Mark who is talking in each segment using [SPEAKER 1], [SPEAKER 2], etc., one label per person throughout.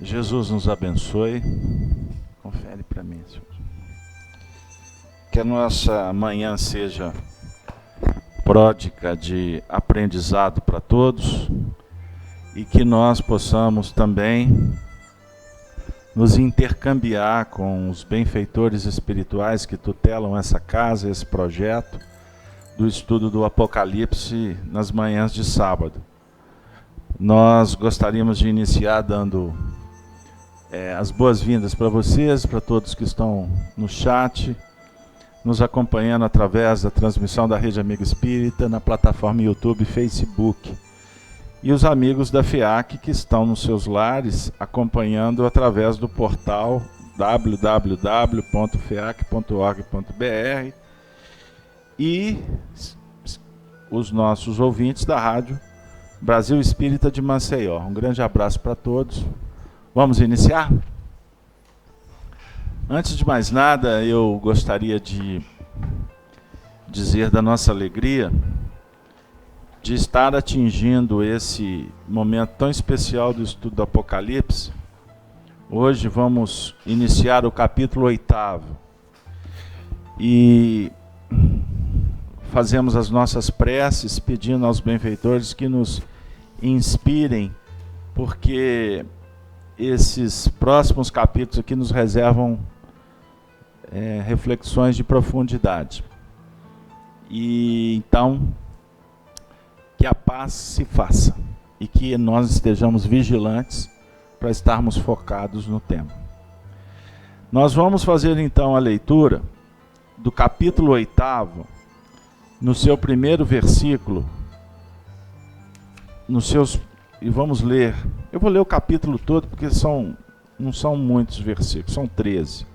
[SPEAKER 1] Jesus nos abençoe. Confere para mim, Senhor. Que a nossa manhã seja pródiga de aprendizado para todos e que nós possamos também nos intercambiar com os benfeitores espirituais que tutelam essa casa, esse projeto do estudo do Apocalipse nas manhãs de sábado. Nós gostaríamos de iniciar dando as boas-vindas para vocês, para todos que estão no chat, nos acompanhando através da transmissão da Rede Amigo Espírita, na plataforma YouTube e Facebook. E os amigos da FEAC que estão nos seus lares, acompanhando através do portal www.feac.org.br e os nossos ouvintes da Rádio Brasil Espírita de Maceió. Um grande abraço para todos. Vamos iniciar? Antes de mais nada, eu gostaria de dizer da nossa alegria de estar atingindo esse momento tão especial do estudo do Apocalipse. Hoje vamos iniciar o capítulo 8 e fazemos as nossas preces pedindo aos benfeitores que nos inspirem, porque esses próximos capítulos aqui nos reservam reflexões de profundidade. E então, que a paz se faça e que nós estejamos vigilantes para estarmos focados no tema. Nós vamos fazer então a leitura do capítulo 8, no seu primeiro versículo, e vamos ler. Eu vou ler o capítulo todo porque não são muitos versículos, são 13.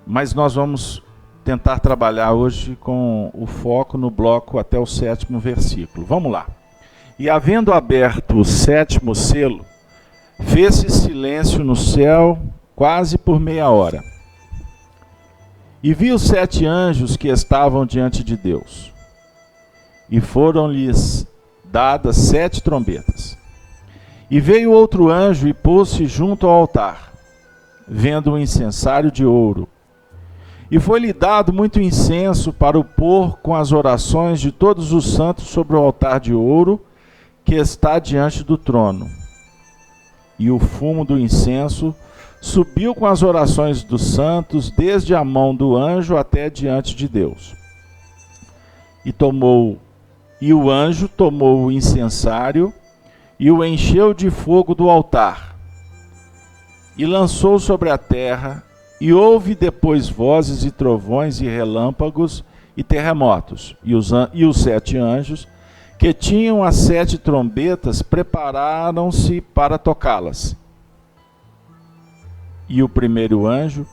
[SPEAKER 1] Mas nós vamos tentar trabalhar hoje com o foco no bloco até o 7º versículo. Vamos lá. E havendo aberto o 7º selo, fez-se silêncio no céu quase por meia hora. E vi os 7 anjos que estavam diante de Deus. E foram-lhes dadas 7 trombetas. E veio outro anjo e pôs-se junto ao altar, vendo um incensário de ouro. E foi-lhe dado muito incenso para o pôr com as orações de todos os santos sobre o altar de ouro que está diante do trono. E o fumo do incenso subiu com as orações dos santos desde a mão do anjo até diante de Deus. E o anjo tomou o incensário e o encheu de fogo do altar e lançou sobre a terra. E houve depois vozes e trovões e relâmpagos e terremotos. E os 7 anjos, que tinham as 7 trombetas, prepararam-se para tocá-las. E o primeiro anjo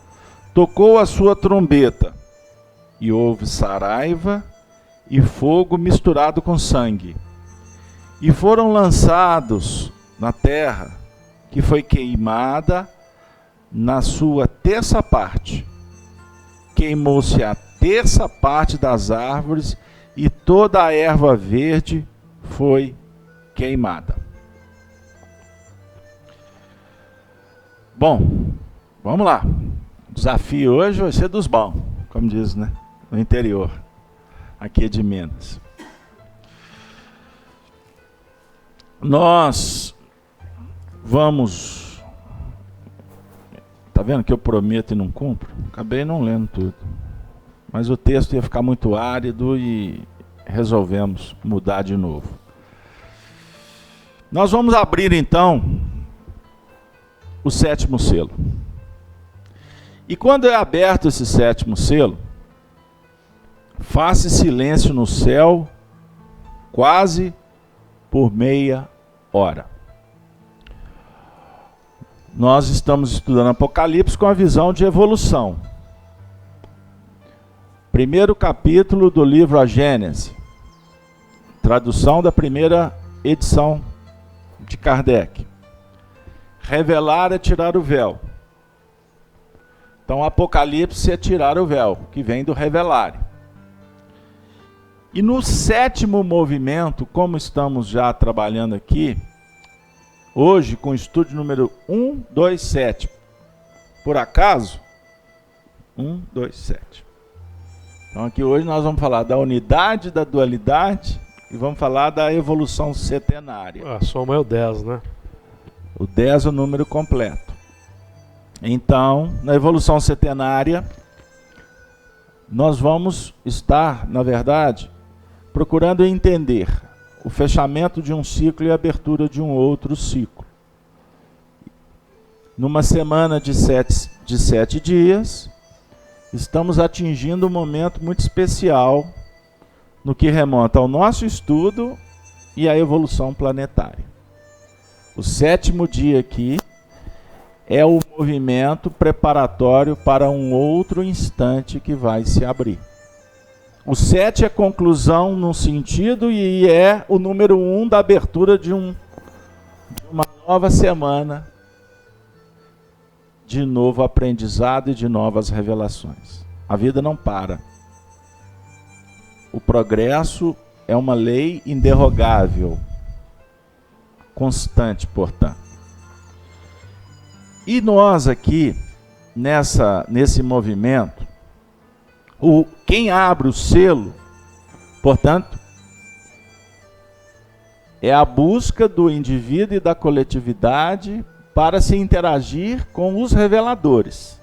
[SPEAKER 1] tocou a sua trombeta, e houve saraiva e fogo misturado com sangue. E foram lançados na terra, que foi queimada na sua terça parte. Queimou-se a terça parte das árvores e toda a erva verde foi queimada. Bom, vamos lá. O desafio hoje vai ser dos bons, como diz, né? No interior, aqui de Minas. Nós vamos... Tá vendo que eu prometo e não cumpro? Acabei não lendo tudo. Mas o texto ia ficar muito árido e resolvemos mudar de novo. Nós vamos abrir então o 7º selo. E quando é aberto esse 7º selo, faz-se silêncio no céu quase por meia hora. Nós estamos estudando Apocalipse com a visão de evolução. Primeiro capítulo do livro A Gênese. Tradução da primeira edição de Kardec. Revelar é tirar o véu. Então, Apocalipse é tirar o véu, que vem do revelar. E no 7º movimento, como estamos já trabalhando aqui, hoje com o estudo número 127. Por acaso? 127. Então aqui hoje nós vamos falar da unidade, da dualidade e vamos falar da evolução setenária.
[SPEAKER 2] A soma é o 10, né?
[SPEAKER 1] O 10 é o número completo. Então, na evolução setenária, nós vamos estar, na verdade, procurando entender o fechamento de um ciclo e a abertura de um outro ciclo. Numa semana de sete dias, estamos atingindo um momento muito especial no que remonta ao nosso estudo e à evolução planetária. O 7º dia aqui é o movimento preparatório para um outro instante que vai se abrir. O 7 é conclusão num sentido e é o número 1 da abertura de uma nova semana, de novo aprendizado e de novas revelações. A vida não para. O progresso é uma lei inderrogável, constante, portanto. E nós aqui, nesse movimento, quem abre o selo, portanto, é a busca do indivíduo e da coletividade para se interagir com os reveladores.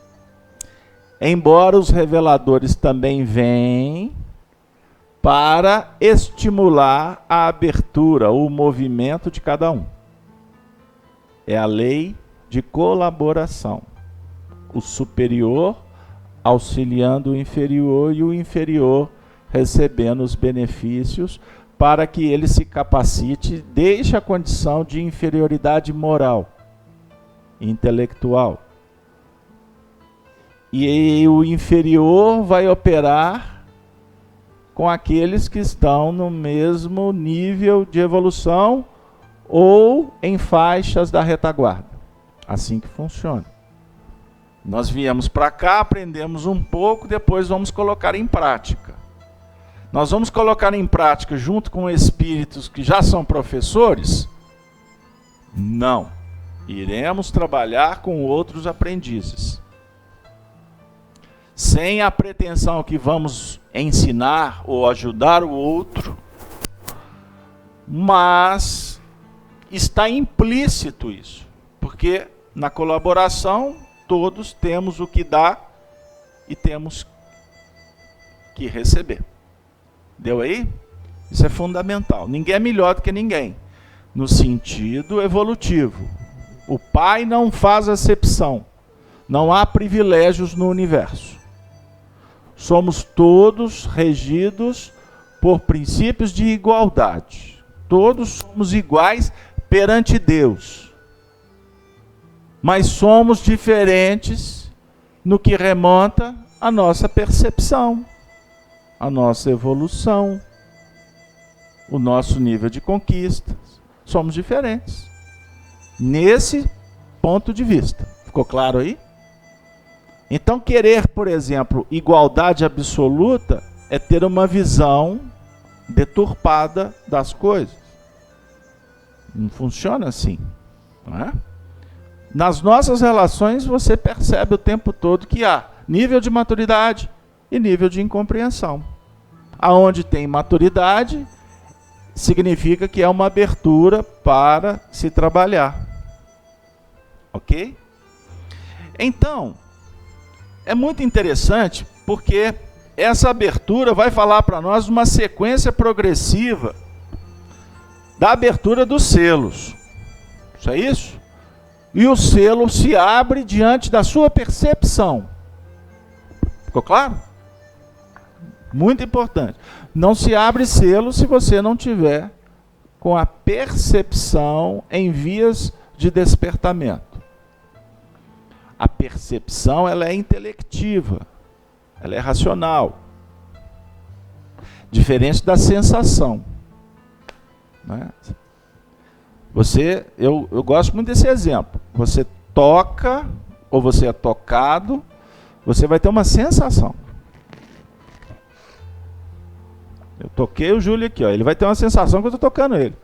[SPEAKER 1] Embora os reveladores também venham para estimular a abertura, o movimento de cada um. É a lei de colaboração. O superior auxiliando o inferior e o inferior recebendo os benefícios para que ele se capacite, deixe a condição de inferioridade moral, intelectual. E o inferior vai operar com aqueles que estão no mesmo nível de evolução ou em faixas da retaguarda. Assim que funciona. Nós viemos para cá, aprendemos um pouco, depois vamos colocar em prática. Nós vamos colocar em prática junto com espíritos que já são professores? Não. Iremos trabalhar com outros aprendizes. Sem a pretensão que vamos ensinar ou ajudar o outro, mas está implícito isso, porque na colaboração todos temos o que dar e temos que receber. Deu aí? Isso é fundamental. Ninguém é melhor do que ninguém, no sentido evolutivo. O Pai não faz acepção. Não há privilégios no universo. Somos todos regidos por princípios de igualdade. Todos somos iguais perante Deus. Mas somos diferentes no que remonta à nossa percepção, à nossa evolução, o nosso nível de conquistas. Somos diferentes. Nesse ponto de vista. Ficou claro aí? Então, querer, por exemplo, igualdade absoluta é ter uma visão deturpada das coisas. Não funciona assim, não é? Nas nossas relações, você percebe o tempo todo que há nível de maturidade e nível de incompreensão. Aonde tem maturidade, significa que é uma abertura para se trabalhar. Ok? Então, é muito interessante porque essa abertura vai falar para nós uma sequência progressiva da abertura dos selos. Isso é isso? E o selo se abre diante da sua percepção. Ficou claro? Muito importante. Não se abre selo se você não tiver com a percepção em vias de despertamento. A percepção, ela é intelectiva, ela é racional. Diferente da sensação. Né? Eu gosto muito desse exemplo. Você toca, ou você é tocado, você vai ter uma sensação. Eu toquei o Júlio aqui, ó, ele vai ter uma sensação que eu estou tocando ele.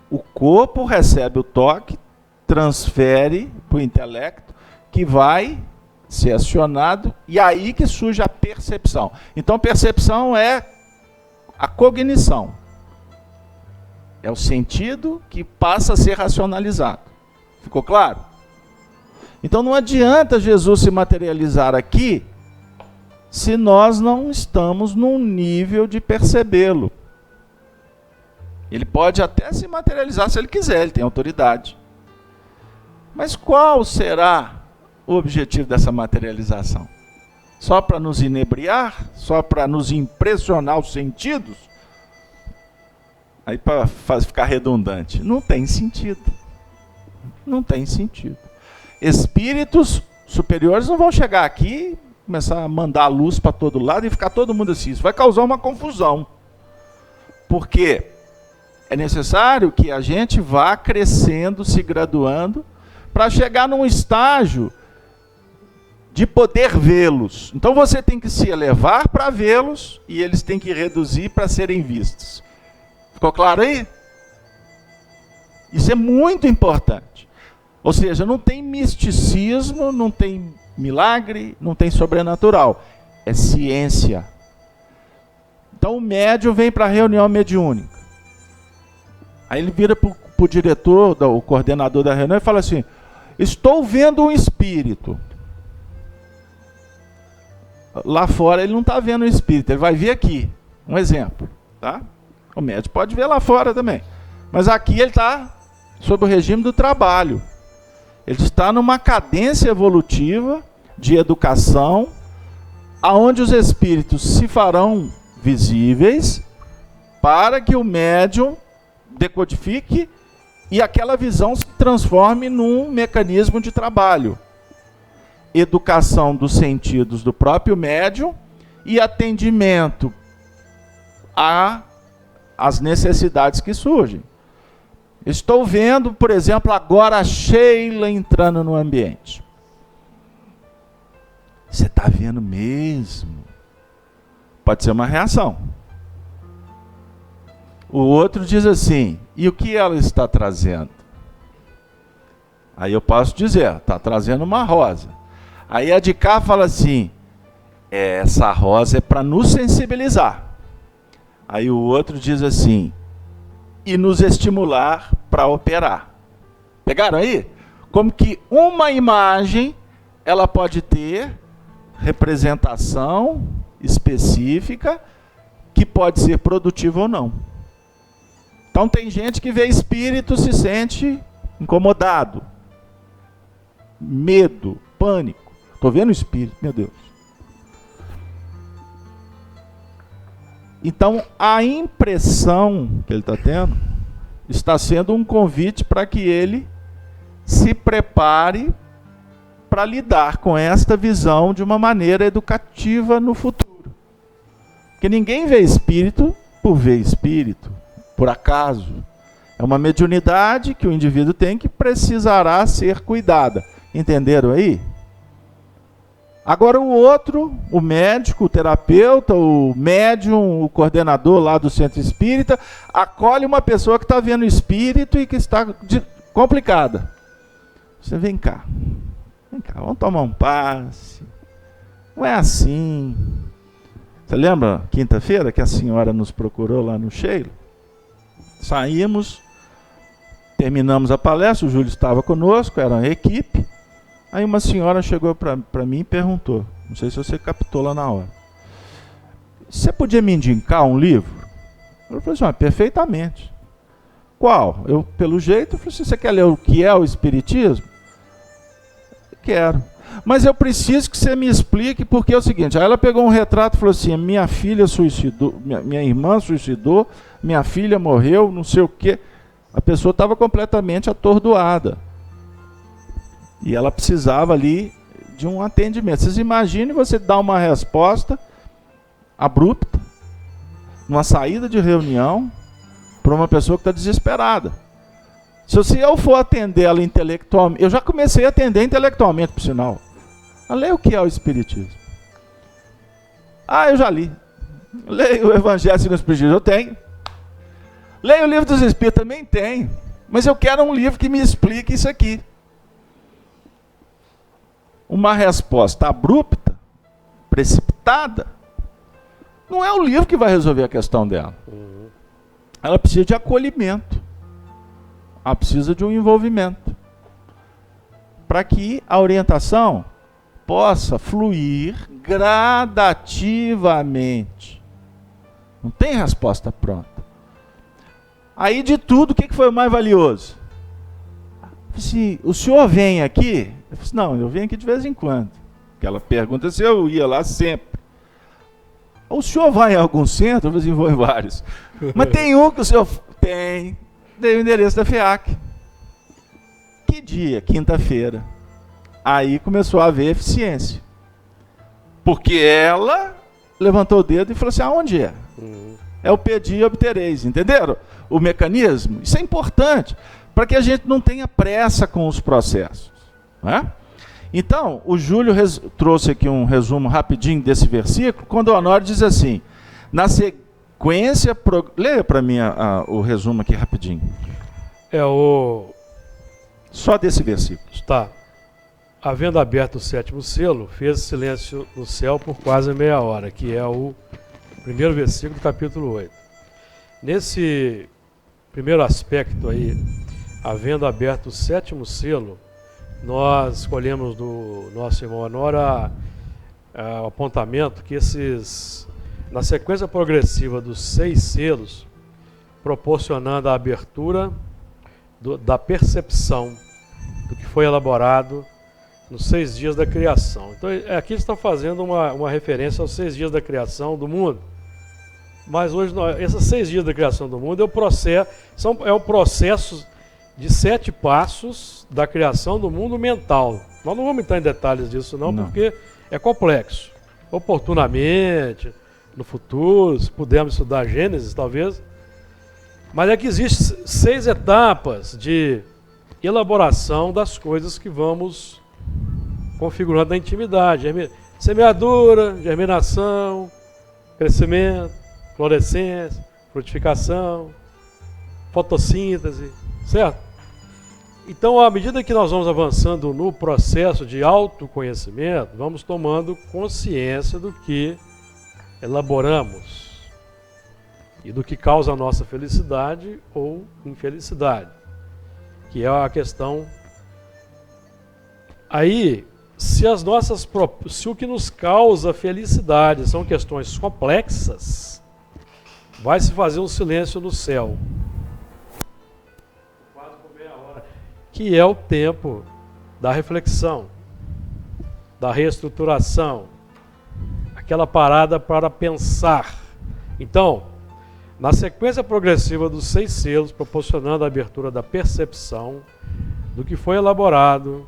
[SPEAKER 1] O corpo recebe o toque, transfere para o intelecto, que vai ser acionado, e aí que surge a percepção. Então, percepção é a cognição. É o sentido que passa a ser racionalizado. Ficou claro? Então não adianta Jesus se materializar aqui se nós não estamos num nível de percebê-lo. Ele pode até se materializar se ele quiser, ele tem autoridade. Mas qual será o objetivo dessa materialização? Só para nos inebriar? Só para nos impressionar os sentidos? Aí para ficar redundante, não tem sentido. Não tem sentido. Espíritos superiores não vão chegar aqui e começar a mandar luz para todo lado e ficar todo mundo assim. Isso vai causar uma confusão. Porque é necessário que a gente vá crescendo, se graduando, para chegar num estágio de poder vê-los. Então você tem que se elevar para vê-los e eles têm que reduzir para serem vistos. Ficou claro aí? Isso é muito importante. Ou seja, não tem misticismo, não tem milagre, não tem sobrenatural. É ciência. Então o médium vem para a reunião mediúnica. Aí ele vira para o diretor, o coordenador da reunião e fala assim: estou vendo um espírito. Lá fora ele não está vendo um espírito, ele vai vir aqui. Um exemplo, tá? O médium pode ver lá fora também. Mas aqui ele está sob o regime do trabalho. Ele está numa cadência evolutiva de educação, aonde os espíritos se farão visíveis para que o médium decodifique e aquela visão se transforme num mecanismo de trabalho. Educação dos sentidos do próprio médium e atendimento às necessidades que surgem. Estou vendo, por exemplo, agora a Sheila entrando no ambiente. Você está vendo mesmo? Pode ser uma reação. O outro diz assim: e o que ela está trazendo? Aí eu posso dizer: está trazendo uma rosa. Aí a de cá fala assim: essa rosa é para nos sensibilizar. Aí o outro diz assim: e nos estimular para operar. Pegaram aí? Como que uma imagem ela pode ter representação específica que pode ser produtiva ou não. Então tem gente que vê espírito e se sente incomodado, medo, pânico. Estou vendo o espírito, meu Deus. Então a impressão que ele está tendo está sendo um convite para que ele se prepare para lidar com esta visão de uma maneira educativa no futuro. Porque ninguém vê espírito por ver espírito, por acaso. É uma mediunidade que o indivíduo tem que precisará ser cuidada. Entenderam aí? Agora o outro, o médico, o terapeuta, o médium, o coordenador lá do centro espírita, acolhe uma pessoa que está vendo espírito e que está complicada. Você vem cá, vamos tomar um passe. Não é assim. Você lembra, quinta-feira, que a senhora nos procurou lá no Sheila? Saímos, terminamos a palestra, o Júlio estava conosco, era uma equipe. Aí uma senhora chegou para mim e perguntou, não sei se você captou lá na hora: você podia me indicar um livro? Eu falei assim: perfeitamente. Qual? Eu, pelo jeito, falei assim: você quer ler o que é o Espiritismo? Quero. Mas eu preciso que você me explique, porque é o seguinte. Aí ela pegou um retrato e falou assim: minha filha suicidou, minha irmã suicidou, minha filha morreu, não sei o quê. A pessoa estava completamente atordoada. E ela precisava ali de um atendimento. Vocês imaginem você dar uma resposta abrupta, numa saída de reunião, para uma pessoa que está desesperada. Se eu for atender ela intelectualmente, eu já comecei a atender intelectualmente, por sinal. Leia o que é o Espiritismo. Eu já li. Leio o Evangelho segundo o Espiritismo, eu tenho. Leia o livro dos Espíritos, também tem. Mas eu quero um livro que me explique isso aqui. Uma resposta abrupta, precipitada, não é o livro que vai resolver a questão dela. Ela precisa de acolhimento. Ela precisa de um envolvimento. Para que a orientação possa fluir gradativamente. Não tem resposta pronta. Aí de tudo, o que foi o mais valioso? Se o senhor vem aqui? Eu disse, não, eu venho aqui de vez em quando. Ela pergunta se eu ia lá sempre. O senhor vai em algum centro? Eu falei assim, vou em vários. Mas tem um que o senhor tem. Dei o endereço da FEAC. Que dia? Quinta-feira. Aí começou a haver eficiência. Porque ela levantou o dedo e falou assim, aonde é? É o pedir e obtereis, entenderam? O mecanismo. Isso é importante, para que a gente não tenha pressa com os processos. Não é? Então, o Júlio trouxe aqui um resumo rapidinho desse versículo, quando o Honório diz assim, na sequência... Leia para mim o resumo aqui rapidinho. Só desse versículo.
[SPEAKER 2] Está. Havendo aberto o 7º selo, fez silêncio no céu por quase meia hora, que é o primeiro versículo do capítulo 8. Nesse primeiro aspecto aí, havendo aberto o 7º selo, nós escolhemos do nosso irmão Honório o apontamento que na sequência progressiva dos 6 selos, proporcionando a abertura da percepção do que foi elaborado nos 6 dias da criação. Então aqui está fazendo uma referência aos 6 dias da criação do mundo. Mas hoje, esses 6 dias da criação do mundo é o processo de 7 passos da criação do mundo mental. Nós não vamos entrar em detalhes disso não. Porque é complexo. Oportunamente, no futuro, se pudermos estudar Gênesis, talvez. Mas é que existem 6 etapas de elaboração das coisas que vamos configurando na intimidade. Semeadura, germinação, crescimento, florescência, frutificação, fotossíntese, certo? Então, à medida que nós vamos avançando no processo de autoconhecimento, vamos tomando consciência do que elaboramos e do que causa a nossa felicidade ou infelicidade, que é a questão. Aí, se o que nos causa felicidade são questões complexas, vai se fazer um silêncio no céu, quase por meia hora, que é o tempo da reflexão, da reestruturação, aquela parada para pensar. Então, na sequência progressiva dos 6 selos, proporcionando a abertura da percepção do que foi elaborado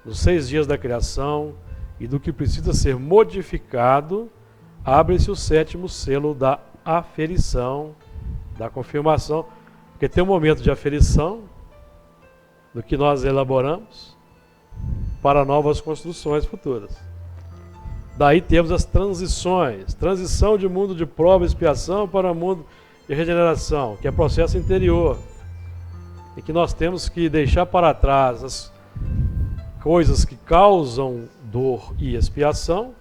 [SPEAKER 2] nos 6 dias da criação e do que precisa ser modificado, abre-se o 7º selo da aferição, da confirmação, porque tem um momento de aferição do que nós elaboramos para novas construções futuras. Daí temos as transições, transição de mundo de prova e expiação para mundo de regeneração, que é processo interior, em que nós temos que deixar para trás as coisas que causam dor e expiação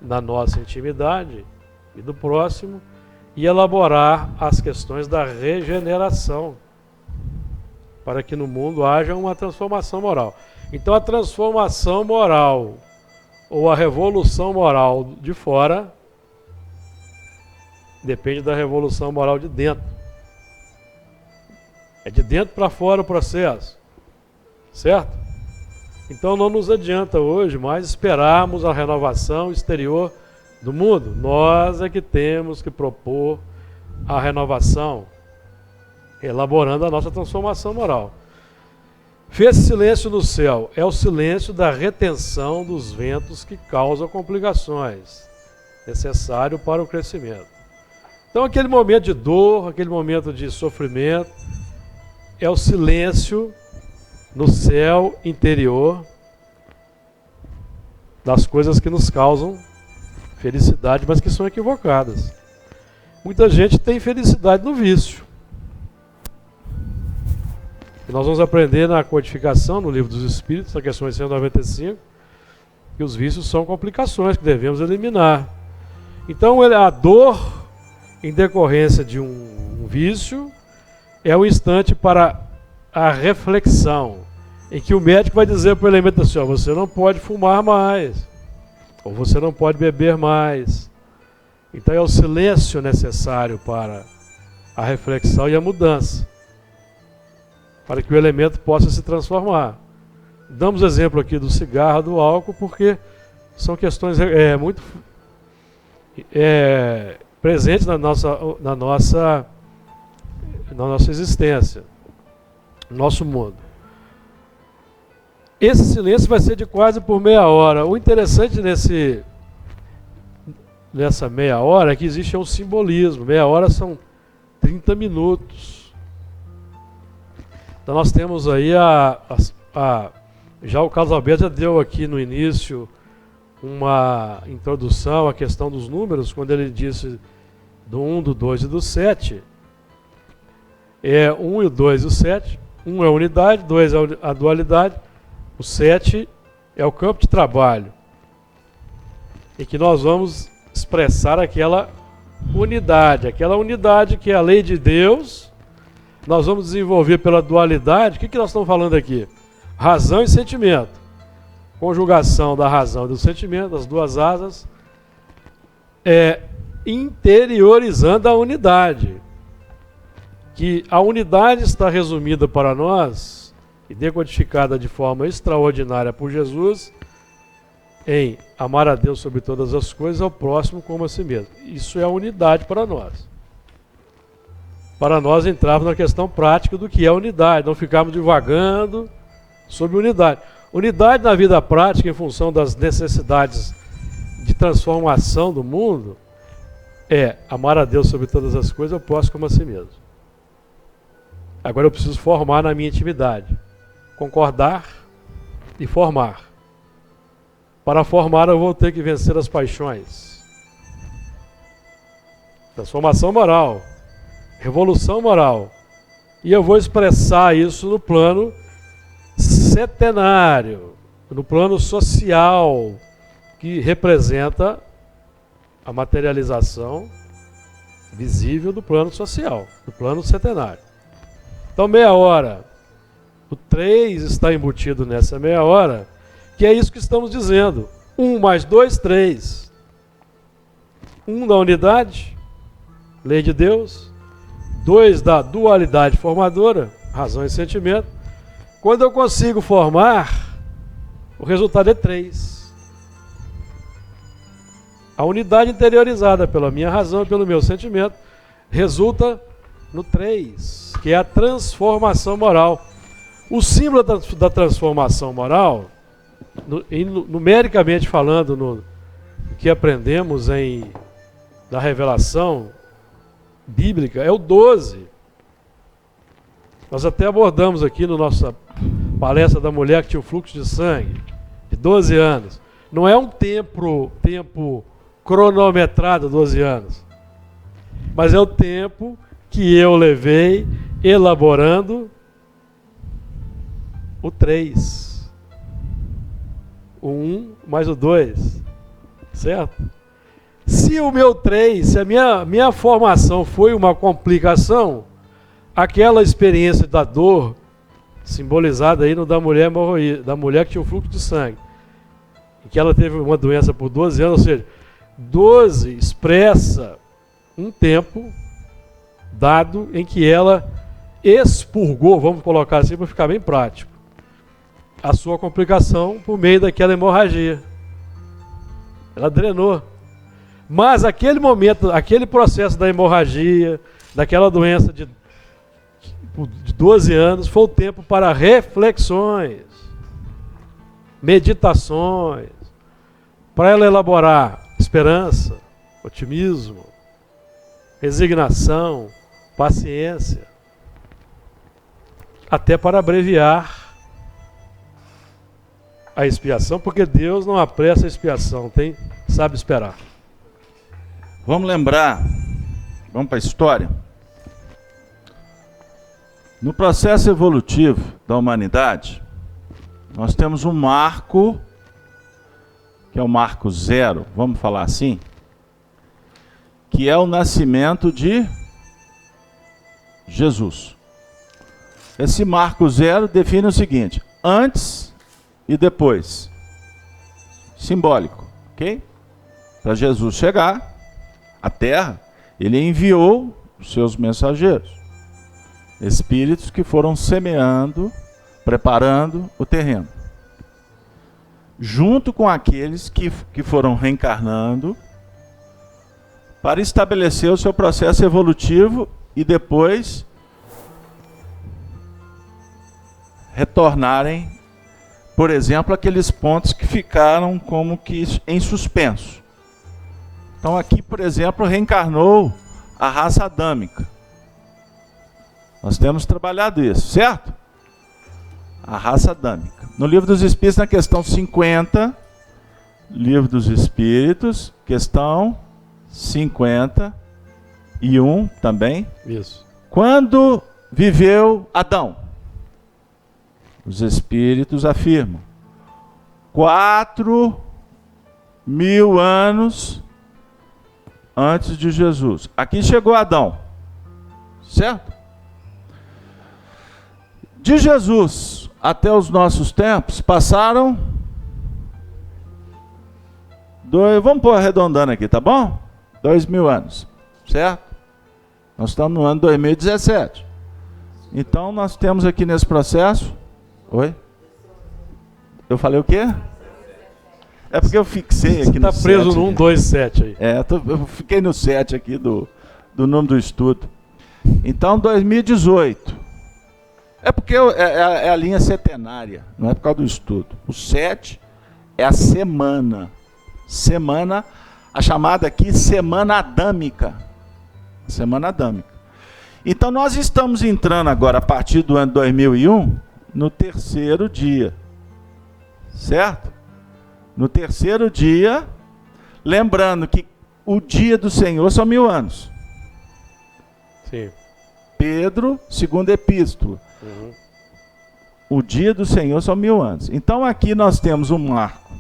[SPEAKER 2] na nossa intimidade e do próximo, e elaborar as questões da regeneração, para que no mundo haja uma transformação moral. Então a transformação moral, ou a revolução moral de fora, depende da revolução moral de dentro. É de dentro para fora o processo, certo? Então não nos adianta hoje mais esperarmos a renovação exterior do mundo. Nós é que temos que propor a renovação, elaborando a nossa transformação moral. Fez silêncio no céu, é o silêncio da retenção dos ventos que causam complicações, necessário para o crescimento. Então aquele momento de dor, aquele momento de sofrimento, é o silêncio no céu interior das coisas que nos causam felicidade, mas que são equivocadas. Muita gente tem felicidade no vício. E nós vamos aprender na codificação, no Livro dos Espíritos, na questão 195, que os vícios são complicações que devemos eliminar. Então, a dor em decorrência de um vício é um instante para a reflexão, em que o médico vai dizer para o elemento assim, ó, você não pode fumar mais, ou você não pode beber mais. Então é o silêncio necessário para a reflexão e a mudança, para que o elemento possa se transformar. Damos exemplo aqui do cigarro, do álcool, porque são questões muito presentes na nossa existência, no nosso mundo. Esse silêncio vai ser de quase por meia hora. O interessante nessa meia hora é que existe um simbolismo. Meia hora são 30 minutos. Então nós temos aí já o Carlos Alberto já deu aqui no início uma introdução à questão dos números, quando ele disse do 1, do 2 e do 7. É 1 e o 2 e o 7. 1 é a unidade, 2 é a dualidade, o 7 é o campo de trabalho, em que nós vamos expressar aquela unidade que é a lei de Deus. Nós vamos desenvolver pela dualidade. O que nós estamos falando aqui? Razão e sentimento. Conjugação da razão e do sentimento, as duas asas, interiorizando a unidade. Que a unidade está resumida para nós e decodificada de forma extraordinária por Jesus em amar a Deus sobre todas as coisas, ao próximo como a si mesmo. Isso é a unidade para nós. Para nós entrarmos na questão prática do que é a unidade, não ficarmos divagando sobre unidade. Unidade na vida prática, em função das necessidades de transformação do mundo, é amar a Deus sobre todas as coisas, ao próximo como a si mesmo. Agora eu preciso formar na minha intimidade. Concordar e formar. Para formar eu vou ter que vencer as paixões. Transformação moral. Revolução moral. E eu vou expressar isso no plano setenário, no plano social, que representa a materialização visível do plano social, do plano setenário. Então, meia hora, o 3 está embutido nessa meia hora, que é isso que estamos dizendo. 1 mais 2, 3. 1 da unidade, lei de Deus. 2 da dualidade formadora, razão e sentimento. Quando eu consigo formar, o resultado é 3. A unidade interiorizada pela minha razão e pelo meu sentimento resulta no 3, que é a transformação moral. O símbolo da transformação moral, numericamente falando, no que aprendemos da revelação bíblica, é o 12. Nós até abordamos aqui na nossa palestra da mulher que tinha um fluxo de sangue de 12 anos. Não é um tempo cronometrado, 12 anos, mas é o tempo que eu levei elaborando o 3. O 1 mais o 2. Certo? Se o meu 3, se a minha formação foi uma complicação, aquela experiência da dor, simbolizada aí no da mulher que tinha um fluxo de sangue, e que ela teve uma doença por 12 anos, ou seja, 12 expressa um tempo dado em que ela expurgou, vamos colocar assim para ficar bem prático, a sua complicação por meio daquela hemorragia. Ela drenou. Mas aquele momento, aquele processo da hemorragia, daquela doença de 12 anos, foi o tempo para reflexões, meditações, para ela elaborar esperança, otimismo, resignação, paciência, até para abreviar a expiação, porque Deus não apressa a expiação, sabe esperar.
[SPEAKER 1] Vamos lembrar, vamos para a história. No processo evolutivo da humanidade, nós temos um marco, que é o marco zero, vamos falar assim, que é o nascimento de Jesus. Esse marco zero define o seguinte: antes e depois. Simbólico, ok? Para Jesus chegar à Terra, ele enviou os seus mensageiros, espíritos que foram semeando, preparando o terreno, junto com aqueles que foram reencarnando para estabelecer o seu processo evolutivo e depois retornarem, por exemplo, aqueles pontos que ficaram como que em suspenso. Então aqui, por exemplo, reencarnou a raça adâmica. Nós temos trabalhado isso, certo? A raça adâmica. No Livro dos Espíritos, na questão 50, Livro dos Espíritos, questão 51 também.
[SPEAKER 2] Isso.
[SPEAKER 1] Quando viveu Adão? Os Espíritos afirmam 4.000 anos antes de Jesus. Aqui chegou Adão, certo? De Jesus até os nossos tempos passaram vamos pôr arredondando aqui, tá bom? 2.000 anos, certo? Nós estamos no ano 2017. Então nós temos aqui nesse processo. Oi? Eu falei o quê? É porque eu fixei aqui no 7. Está
[SPEAKER 2] preso no 127 aí.
[SPEAKER 1] Eu fiquei no 7 aqui do nome do estudo. Então 2018. É porque é a linha setenária, não é por causa do estudo. O 7 é a semana. Semana, a chamada aqui semana adâmica. Semana adâmica. Então nós estamos entrando agora, a partir do ano 2001, no terceiro dia. Certo? No terceiro dia, lembrando que o dia do Senhor são 1000 anos.
[SPEAKER 2] Sim.
[SPEAKER 1] Pedro, segunda epístola.
[SPEAKER 2] Uhum.
[SPEAKER 1] O dia do Senhor são 1000 anos. Então aqui nós temos um marco.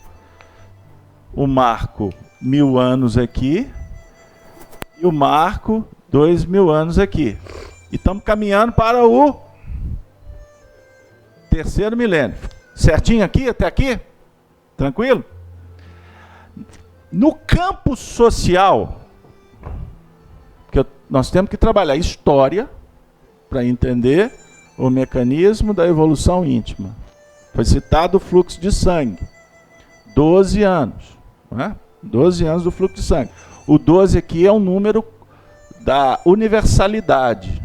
[SPEAKER 1] O marco 1000 anos aqui. E o marco 2000 anos aqui. E estamos caminhando para o terceiro milênio. Certinho aqui, até aqui? Tranquilo? No campo social, que nós temos que trabalhar história para entender o mecanismo da evolução íntima. Foi citado o fluxo de sangue. 12 anos. Não é? 12 anos do fluxo de sangue. O 12 aqui é um número da universalidade.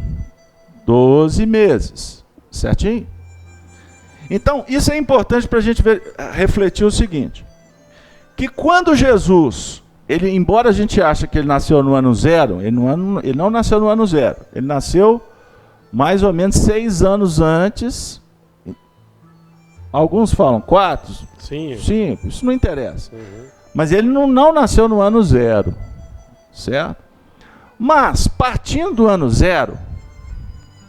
[SPEAKER 1] 12 meses. Certinho? Então, isso é importante para a gente refletir o seguinte. Que quando Jesus, embora a gente ache que ele nasceu no ano zero, ele não nasceu no ano zero. Ele nasceu mais ou menos 6 anos antes. Alguns falam 4, 5, isso não interessa. Uhum. Mas ele não nasceu no ano zero, certo? Mas, partindo do ano zero,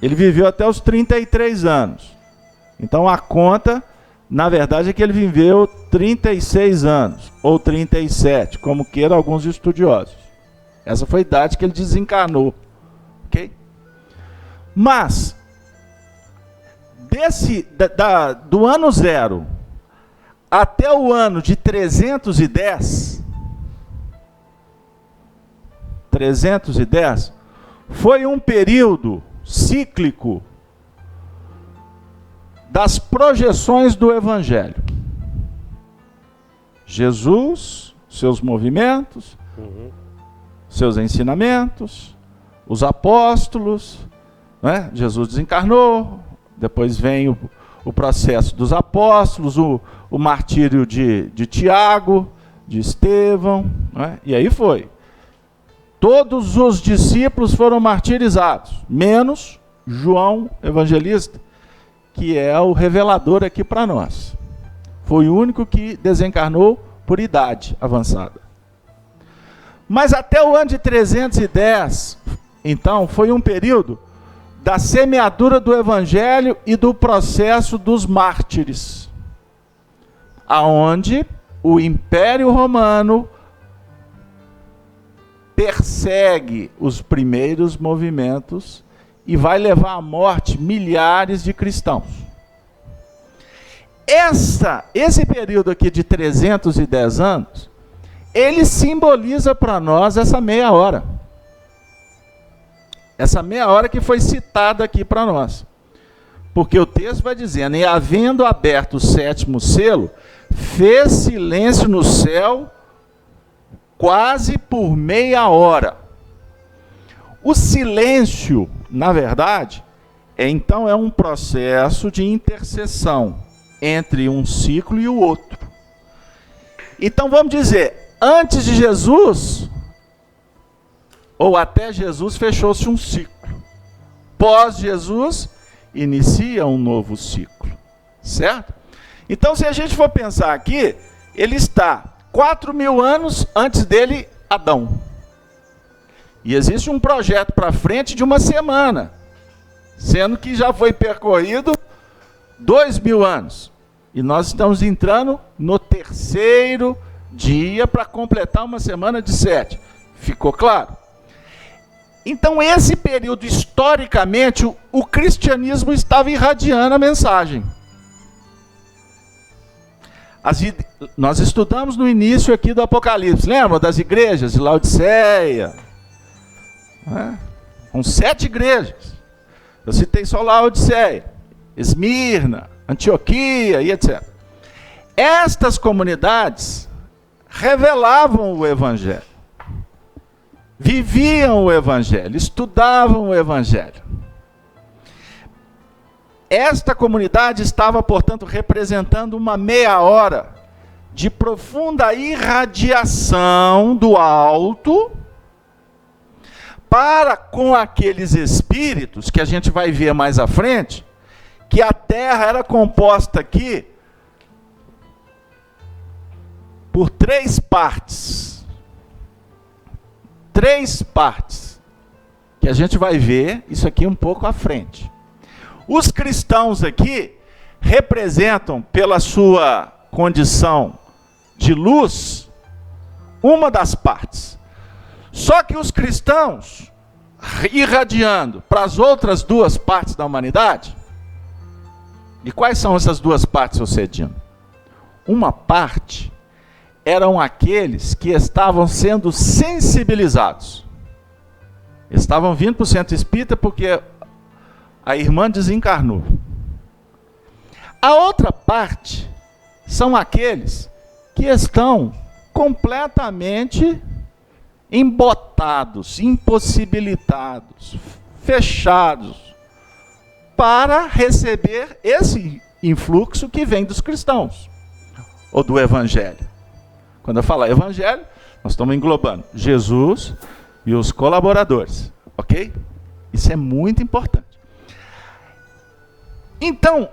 [SPEAKER 1] ele viveu até os 33 anos. Então a conta, na verdade, é que ele viveu 36 anos, ou 37, como queiram alguns estudiosos. Essa foi a idade que ele desencarnou. Ok? Mas, do ano zero até o ano de 310, foi um período cíclico das projeções do Evangelho. Jesus, seus movimentos, seus ensinamentos, os apóstolos, né? Jesus desencarnou, depois vem o processo dos apóstolos, o martírio de Tiago, de Estevão, né? E aí foi. Todos os discípulos foram martirizados, menos João Evangelista, que é o revelador aqui para nós. Foi o único que desencarnou por idade avançada. Mas até o ano de 310, então, foi um período da semeadura do evangelho e do processo dos mártires, aonde o Império Romano persegue os primeiros movimentos e vai levar à morte milhares de cristãos. Esse período aqui de 310 anos, ele simboliza para nós essa meia hora. Essa meia hora que foi citada aqui para nós. Porque o texto vai dizendo, e havendo aberto o 7º selo, fez silêncio no céu quase por meia hora. O silêncio, na verdade, então é um processo de intercessão entre um ciclo e o outro. Então vamos dizer, antes de Jesus, ou até Jesus, fechou-se um ciclo. Pós-Jesus, inicia um novo ciclo. Certo? Então, se a gente for pensar aqui, ele está 4.000 anos antes dele, Adão. E existe um projeto para frente de uma semana, sendo que já foi percorrido 2.000 anos. E nós estamos entrando no 3º dia para completar uma semana de 7. Ficou claro? Então, esse período, historicamente, o cristianismo estava irradiando a mensagem. Nós estudamos no início aqui do Apocalipse, lembra das igrejas de Laodiceia? São 7 igrejas. Eu citei só Laodiceia, Esmirna, Antioquia e etc. Estas comunidades revelavam o evangelho, viviam o evangelho, estudavam o evangelho. Esta comunidade estava, portanto, representando uma meia hora de profunda irradiação do alto para com aqueles espíritos que a gente vai ver mais à frente, que a terra era composta aqui por 3 partes. 3 partes, que a gente vai ver isso aqui um pouco à frente. Os cristãos aqui representam, pela sua condição de luz, uma das partes. Só que os cristãos, irradiando para as outras 2 partes da humanidade, e quais são essas 2 partes, Ocedino? Uma parte eram aqueles que estavam sendo sensibilizados. Estavam vindo para o centro espírita porque a irmã desencarnou. A outra parte são aqueles que estão completamente embotados, impossibilitados, fechados para receber esse influxo que vem dos cristãos ou do evangelho. Quando eu falar evangelho, nós estamos englobando Jesus e os colaboradores, ok? Isso é muito importante. Então,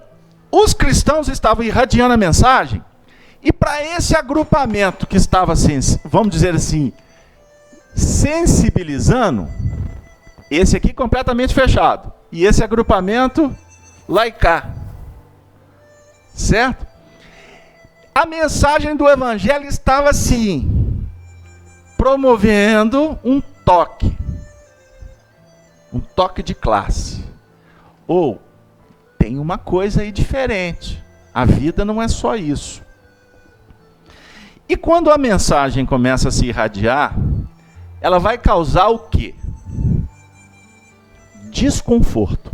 [SPEAKER 1] os cristãos estavam irradiando a mensagem, e para esse agrupamento que estava, vamos dizer assim, sensibilizando, esse aqui completamente fechado, e esse agrupamento lá e cá, certo? A mensagem do evangelho estava assim, promovendo um toque de classe. Ou, tem uma coisa aí diferente, a vida não é só isso. E quando a mensagem começa a se irradiar, ela vai causar o quê? Desconforto.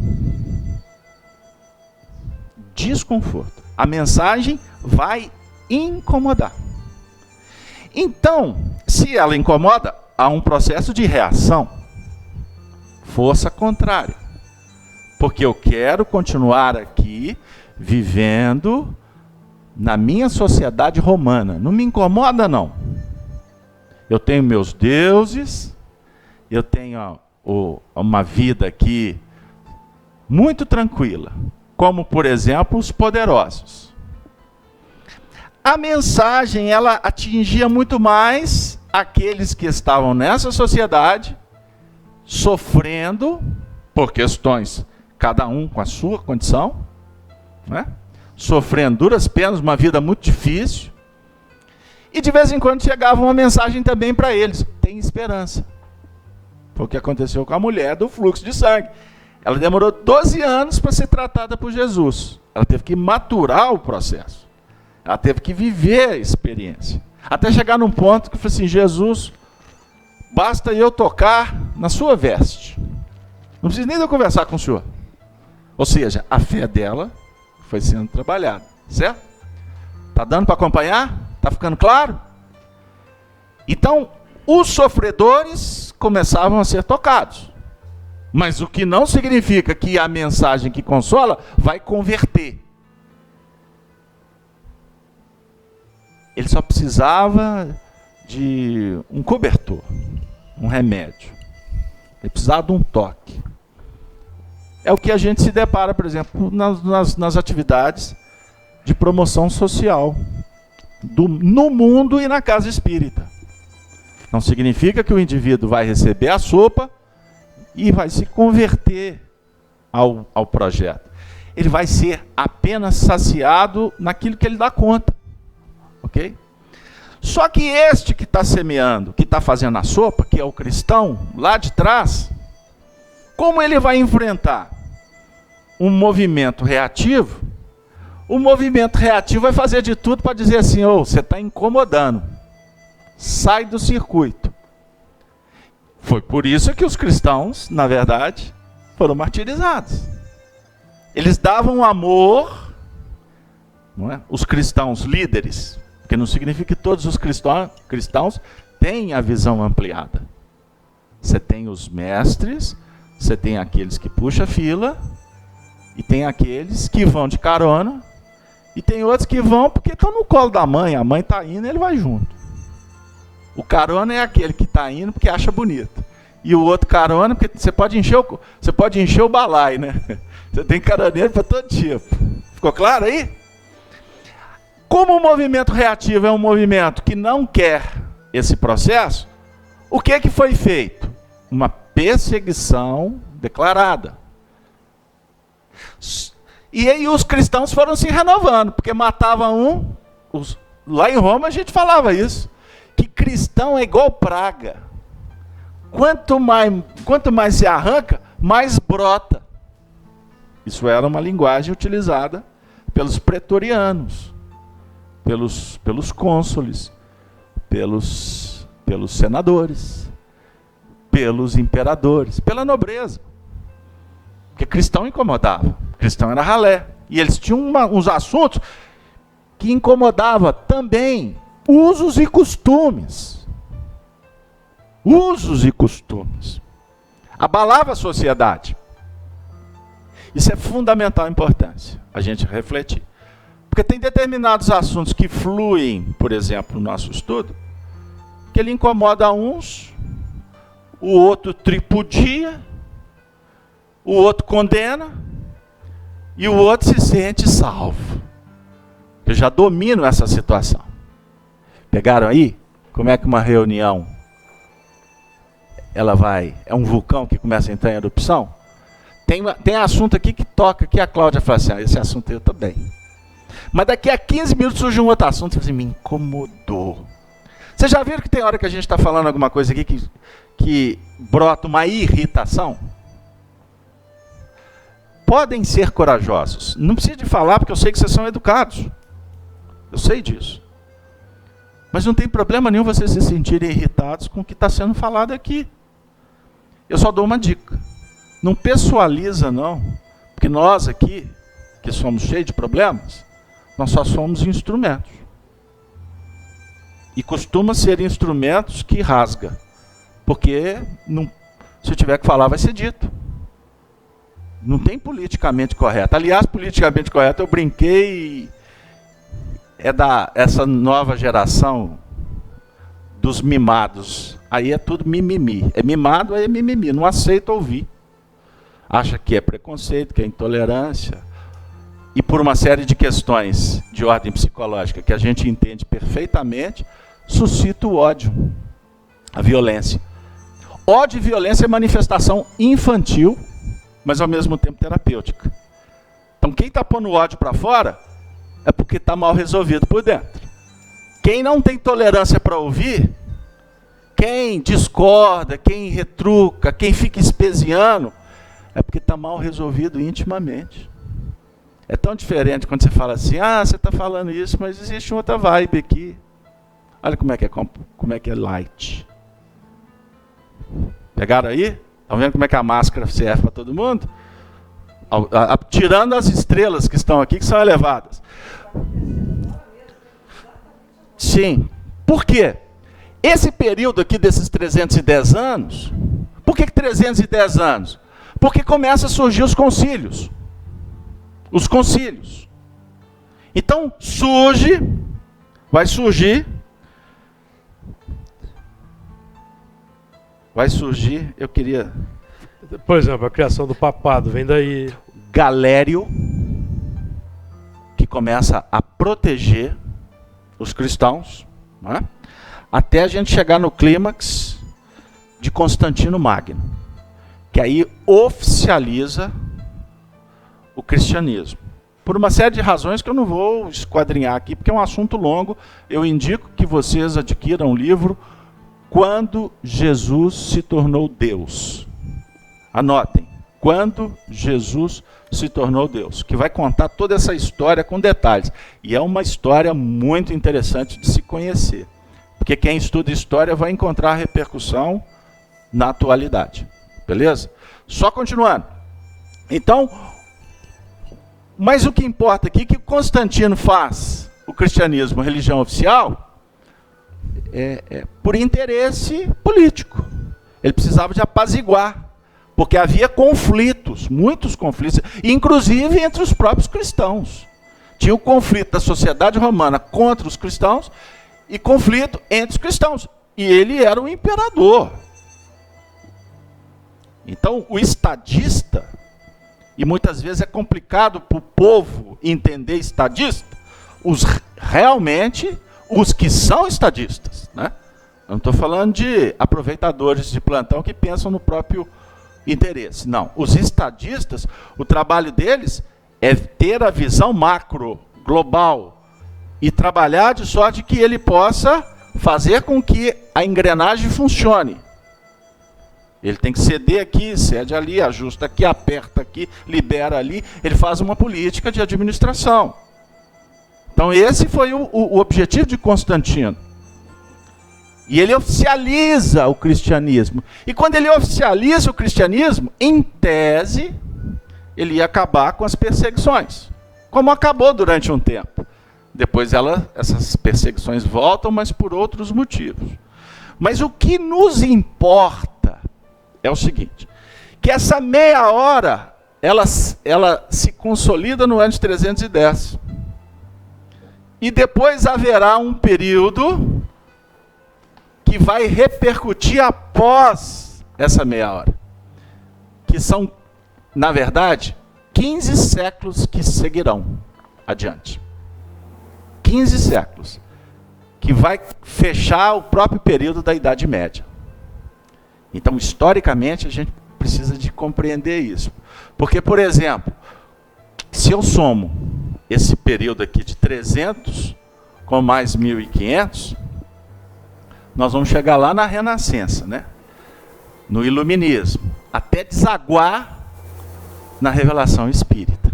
[SPEAKER 1] Desconforto. A mensagem vai incomodar. Então, se ela incomoda, há um processo de reação. Força contrária. Porque eu quero continuar aqui vivendo na minha sociedade romana. Não me incomoda, não. Eu tenho meus deuses, eu tenho uma vida aqui muito tranquila, como, por exemplo, os poderosos. A mensagem, ela atingia muito mais aqueles que estavam nessa sociedade, sofrendo por questões, cada um com a sua condição, né? Sofrendo duras penas, uma vida muito difícil. E de vez em quando chegava uma mensagem também para eles: tem esperança. Foi o que aconteceu com a mulher do fluxo de sangue. Ela demorou 12 anos para ser tratada por Jesus. Ela teve que maturar o processo. Ela teve que viver a experiência. Até chegar num ponto que falou assim: Jesus, basta eu tocar na sua veste. Não preciso nem de eu conversar com o senhor. Ou seja, a fé dela foi sendo trabalhada. Certo? Está dando para acompanhar? Está ficando claro? Então, os sofredores começavam a ser tocados. Mas o que não significa que a mensagem que consola vai converter. Ele só precisava de um cobertor, um remédio. Ele precisava de um toque. É o que a gente se depara, por exemplo, nas atividades de promoção social no mundo e na casa espírita. Não significa que o indivíduo vai receber a sopa e vai se converter ao projeto. Ele vai ser apenas saciado naquilo que ele dá conta. Ok? Só que este que está semeando, que está fazendo a sopa, que é o cristão, lá de trás, como ele vai enfrentar um movimento reativo? O movimento reativo vai fazer de tudo para dizer assim: ô, você está incomodando. Sai do circuito. Foi por isso que os cristãos, na verdade, foram martirizados. Eles davam amor, não é? Os cristãos líderes, porque não significa que todos os cristãos têm a visão ampliada. Você tem os mestres, você tem aqueles que puxam a fila, e tem aqueles que vão de carona, e tem outros que vão porque estão no colo da mãe, a mãe está indo, ele vai junto. O carona é aquele que está indo porque acha bonito. E o outro carona, porque você pode encher o balaio, né? Você tem caroneiro para todo tipo. Ficou claro aí? Como o movimento reativo é um movimento que não quer esse processo, o que foi feito? Uma perseguição declarada. E aí os cristãos foram se renovando, porque matavam lá em Roma a gente falava isso, que cristão é igual praga. Quanto mais se arranca, mais brota. Isso era uma linguagem utilizada pelos pretorianos, pelos cônsules, pelos senadores, pelos imperadores, pela nobreza. Porque cristão incomodava, cristão era ralé. E eles tinham uns assuntos que incomodavam também usos e costumes. Usos e costumes. Abalava a sociedade. Isso é fundamental importância, a gente refletir. Porque tem determinados assuntos que fluem, por exemplo, no nosso estudo, que ele incomoda uns, o outro tripudia, o outro condena, e o outro se sente salvo. Eu já domino essa situação. Pegaram aí? Como é que uma reunião, é um vulcão que começa a entrar em erupção? Tem assunto aqui que toca, que a Cláudia fala assim: esse assunto eu estou bem. Mas daqui a 15 minutos surge um outro assunto e assim, me incomodou. Vocês já viram que tem hora que a gente está falando alguma coisa aqui que brota uma irritação? Podem ser corajosos. Não precisa de falar, porque eu sei que vocês são educados. Eu sei disso. Mas não tem problema nenhum vocês se sentirem irritados com o que está sendo falado aqui. Eu só dou uma dica. Não pessoaliza, não. Porque nós aqui, que somos cheios de problemas, nós só somos instrumentos. E costuma ser instrumentos que rasga. Porque se eu tiver que falar, vai ser dito. Não tem politicamente correto. Aliás, politicamente correto, eu brinquei, essa nova geração dos mimados. Aí é tudo mimimi. É mimado, aí é mimimi. Não aceita ouvir. Acha que é preconceito, que é intolerância. E por uma série de questões de ordem psicológica que a gente entende perfeitamente, suscita o ódio, a violência. Ódio e violência é manifestação infantil mas ao mesmo tempo terapêutica. Então quem está pondo ódio para fora é porque está mal resolvido por dentro. Quem não tem tolerância para ouvir, quem discorda, quem retruca, quem fica espesiando, é porque está mal resolvido intimamente. É tão diferente quando você fala assim, você está falando isso, mas existe outra vibe aqui. Olha como é que é light. Pegaram aí? Estão vendo como é que a máscara serve para todo mundo? Tirando as estrelas que estão aqui, que são elevadas. Sim. Por quê? Esse período aqui desses 310 anos, por que 310 anos? Porque começa a surgir os concílios. Os concílios. Então vai surgir, eu queria...
[SPEAKER 2] Por exemplo, a criação do papado vem daí.
[SPEAKER 1] Galério, que começa a proteger os cristãos, né? Até a gente chegar no clímax de Constantino Magno, que aí oficializa o cristianismo. Por uma série de razões que eu não vou esquadrinhar aqui, porque é um assunto longo. Eu indico que vocês adquiram o livro Quando Jesus se tornou Deus. Anotem, Quando Jesus se tornou Deus, que vai contar toda essa história com detalhes. E é uma história muito interessante de se conhecer, porque quem estuda história vai encontrar repercussão na atualidade. Beleza? Só continuando. Então, mas o que importa aqui é que Constantino faz o cristianismo religião oficial por interesse político. Ele precisava de apaziguar, porque havia conflitos, muitos conflitos, inclusive entre os próprios cristãos. Tinha o conflito da sociedade romana contra os cristãos e conflito entre os cristãos. E ele era o imperador. Então, o estadista, e muitas vezes é complicado para o povo entender estadista, realmente os que são estadistas, né? Eu não estou falando de aproveitadores de plantão que pensam no próprio interesse. Não, os estadistas, o trabalho deles é ter a visão macro, global, e trabalhar de sorte que ele possa fazer com que a engrenagem funcione. Ele tem que ceder aqui, cede ali, ajusta aqui, aperta aqui, libera ali. Ele faz uma política de administração. Então esse foi o objetivo de Constantino. E ele oficializa o cristianismo. E quando ele oficializa o cristianismo, em tese, ele ia acabar com as perseguições. Como acabou durante um tempo. Depois essas perseguições voltam, mas por outros motivos. Mas o que nos importa é o seguinte, que essa meia hora, ela se consolida no ano de 310. E depois haverá um período que vai repercutir após essa meia hora. Que são, na verdade, 15 séculos que seguirão adiante. 15 séculos. Que vai fechar o próprio período da Idade Média. Então, historicamente, a gente precisa de compreender isso. Porque, por exemplo, se eu somo esse período aqui de 300 com mais 1500, nós vamos chegar lá na Renascença, né? No Iluminismo, até desaguar na revelação espírita.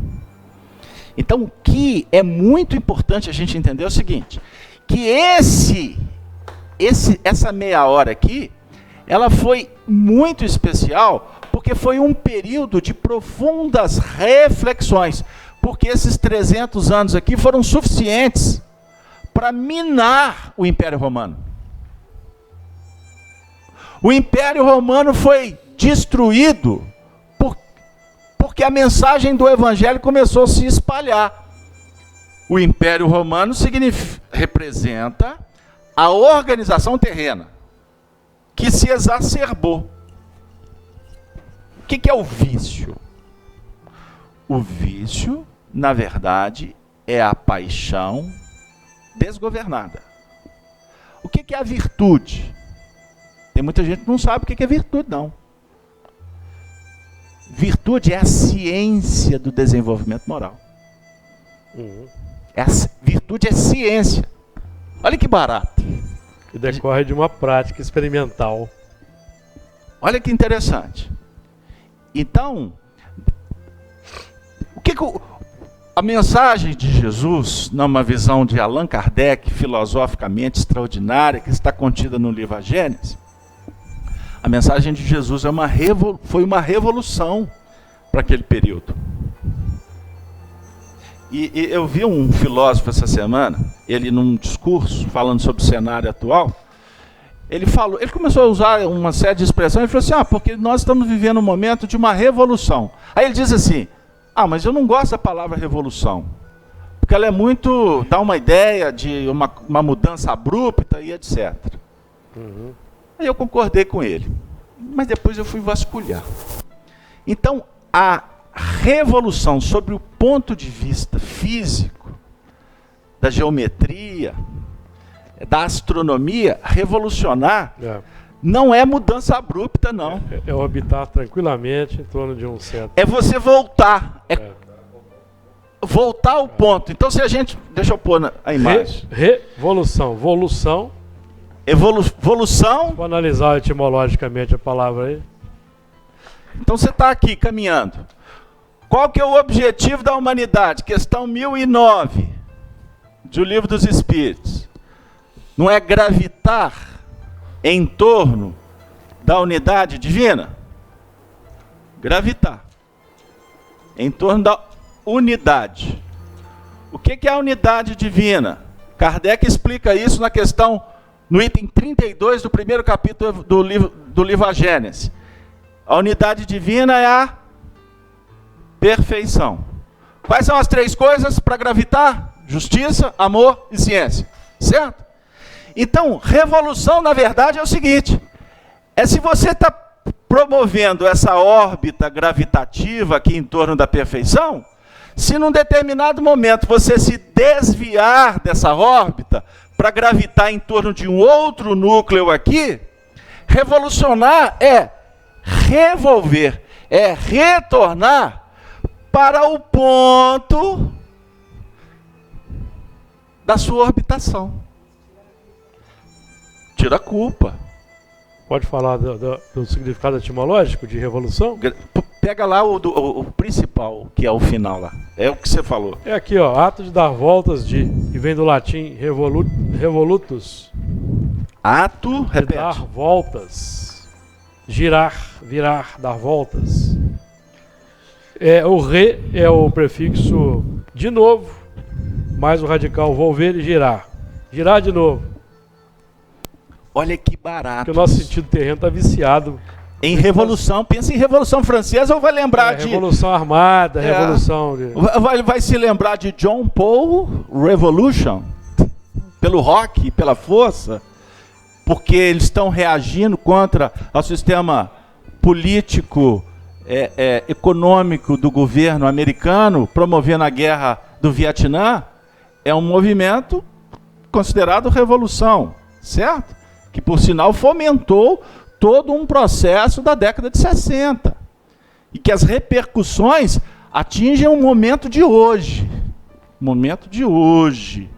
[SPEAKER 1] Então, o que é muito importante a gente entender é o seguinte, que essa meia hora aqui, ela foi muito especial, porque foi um período de profundas reflexões, porque esses 300 anos aqui foram suficientes para minar o Império Romano. O Império Romano foi destruído porque a mensagem do Evangelho começou a se espalhar. O Império Romano representa a organização terrena, que se exacerbou. O que é o vício? O vício, na verdade, é a paixão desgovernada. O que é a virtude? Tem muita gente que não sabe o que é virtude, não. Virtude é a ciência do desenvolvimento moral. Virtude é ciência. Olha que barato.
[SPEAKER 2] Que decorre de uma prática experimental.
[SPEAKER 1] Olha que interessante. Então, a mensagem de Jesus, numa visão de Allan Kardec, filosoficamente extraordinária, que está contida no livro A Gênese, a mensagem de Jesus foi uma revolução para aquele período. E eu vi um filósofo essa semana, ele num discurso falando sobre o cenário atual, ele começou a usar uma série de expressões, ele falou assim, porque nós estamos vivendo um momento de uma revolução. Aí ele diz assim, mas eu não gosto da palavra revolução, porque ela é muito, dá uma ideia de uma mudança abrupta e etc. Aí eu concordei com ele, mas depois eu fui vasculhar. Então, a revolução sobre o ponto de vista físico, da geometria, da astronomia, revolucionar, não é mudança abrupta, não.
[SPEAKER 2] É orbitar tranquilamente em torno de um centro.
[SPEAKER 1] É você voltar. Voltar ao ponto. Então, se a gente... Deixa eu pôr a imagem.
[SPEAKER 2] Revolução. Volução.
[SPEAKER 1] Evolução.
[SPEAKER 2] Vou analisar etimologicamente a palavra aí.
[SPEAKER 1] Então, você está aqui caminhando. Qual que é o objetivo da humanidade? Questão 1009 do Livro dos Espíritos. Não é gravitar em torno da unidade divina? Gravitar em torno da unidade. O que é a unidade divina? Kardec explica isso no item 32 do primeiro capítulo do livro A Gênese. A unidade divina é a perfeição. Quais são as três coisas para gravitar? Justiça, amor e ciência. Certo? Então, revolução, na verdade, é o seguinte. Se você está promovendo essa órbita gravitativa aqui em torno da perfeição, se num determinado momento você se desviar dessa órbita para gravitar em torno de um outro núcleo aqui, revolucionar é revolver, é retornar para o ponto da sua orbitação. Tira a culpa.
[SPEAKER 2] Pode falar do significado etimológico de revolução?
[SPEAKER 1] Pega lá o principal, que é o final lá. É o que você falou.
[SPEAKER 2] É aqui, ato de dar voltas que vem do latim revolutus.
[SPEAKER 1] Ato, repete.
[SPEAKER 2] Dar voltas. Girar, virar, dar voltas. O re é o prefixo de novo, mais o radical volver e girar. Girar de novo.
[SPEAKER 1] Olha que barato.
[SPEAKER 2] Porque o nosso sentido terreno está viciado.
[SPEAKER 1] Em revolução, pensa em Revolução Francesa ou vai lembrar de...
[SPEAKER 2] Revolução Armada, Revolução...
[SPEAKER 1] Vai se lembrar de John Paul Revolution? Pelo rock, pela força? Porque eles estão reagindo contra o sistema político, econômico do governo americano, promovendo a guerra do Vietnã. É um movimento considerado revolução, certo? Que, por sinal, fomentou todo um processo da década de 60. E que as repercussões atingem o momento de hoje. Momento de hoje.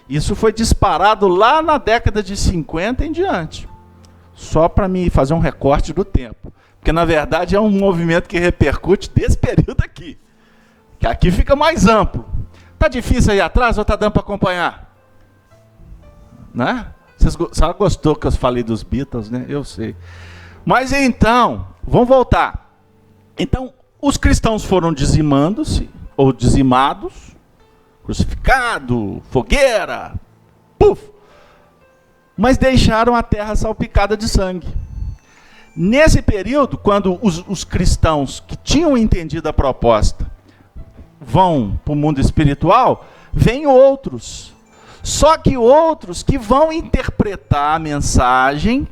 [SPEAKER 1] Isso foi disparado lá na década de 50 em diante. Só para me fazer um recorte do tempo. Porque, na verdade, é um movimento que repercute desse período aqui. Que aqui fica mais amplo. Tá difícil aí atrás ou tá dando para acompanhar? Né? Você gostou que eu falei dos Beatles, né? Eu sei. Mas então, vamos voltar. Então, os cristãos foram dizimando-se, ou dizimados, crucificado, fogueira, puf! Mas deixaram a terra salpicada de sangue. Nesse período, quando os cristãos que tinham entendido a proposta vão para o mundo espiritual, vêm outros. Só que outros que vão interpretar a mensagem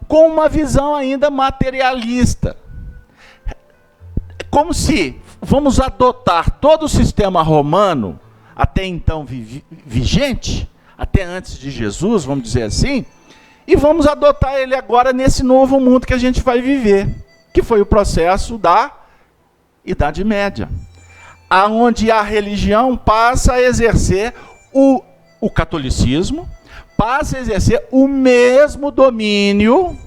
[SPEAKER 1] com uma visão ainda materialista. Como se vamos adotar todo o sistema romano, até então vigente, até antes de Jesus, vamos dizer assim, e vamos adotar ele agora nesse novo mundo que a gente vai viver, que foi o processo da Idade Média, aonde a religião passa a exercer o catolicismo, passa a exercer o mesmo domínio.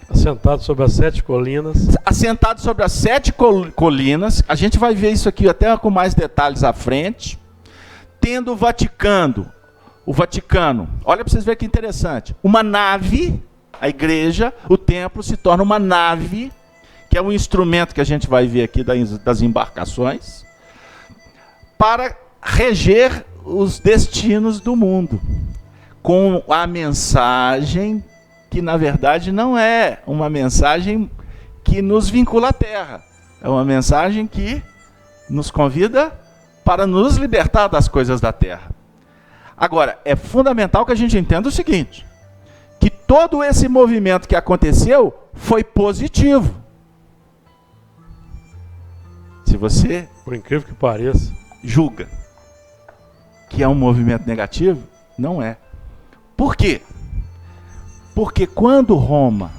[SPEAKER 2] Assentado sobre as 7 colinas.
[SPEAKER 1] Assentado sobre as 7 colinas. A gente vai ver isso aqui até com mais detalhes à frente. Tendo o Vaticano, olha para vocês verem que interessante. Uma nave, a igreja, o templo se torna uma nave, que é um instrumento que a gente vai ver aqui das embarcações, para reger os destinos do mundo, com a mensagem que na verdade não é uma mensagem que nos vincula à terra, é uma mensagem que nos convida para nos libertar das coisas da terra. Agora, é fundamental que a gente entenda o seguinte, que todo esse movimento que aconteceu foi positivo. Se você,
[SPEAKER 2] por incrível que pareça,
[SPEAKER 1] julga que é um movimento negativo, não é. Por quê? Porque quando Roma,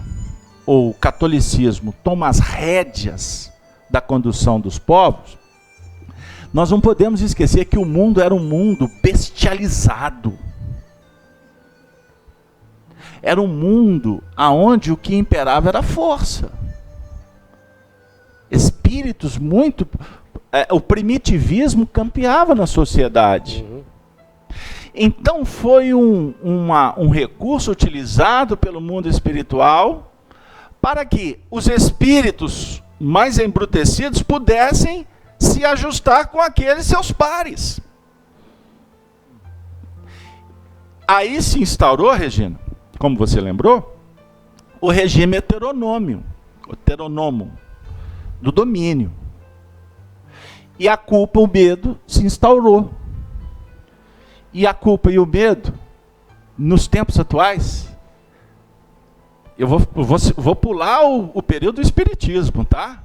[SPEAKER 1] ou o catolicismo, toma as rédeas da condução dos povos, nós não podemos esquecer que o mundo era um mundo bestializado. Era um mundo onde o que imperava era a força. Espíritos muito... o primitivismo campeava na sociedade. Então foi um recurso utilizado pelo mundo espiritual para que os espíritos mais embrutecidos pudessem se ajustar com aqueles seus pares. Aí se instaurou, Regina, como você lembrou, o regime heteronômio, do domínio. E a culpa, o medo, se instaurou. E a culpa e o medo, nos tempos atuais, eu vou pular o período do Espiritismo, tá?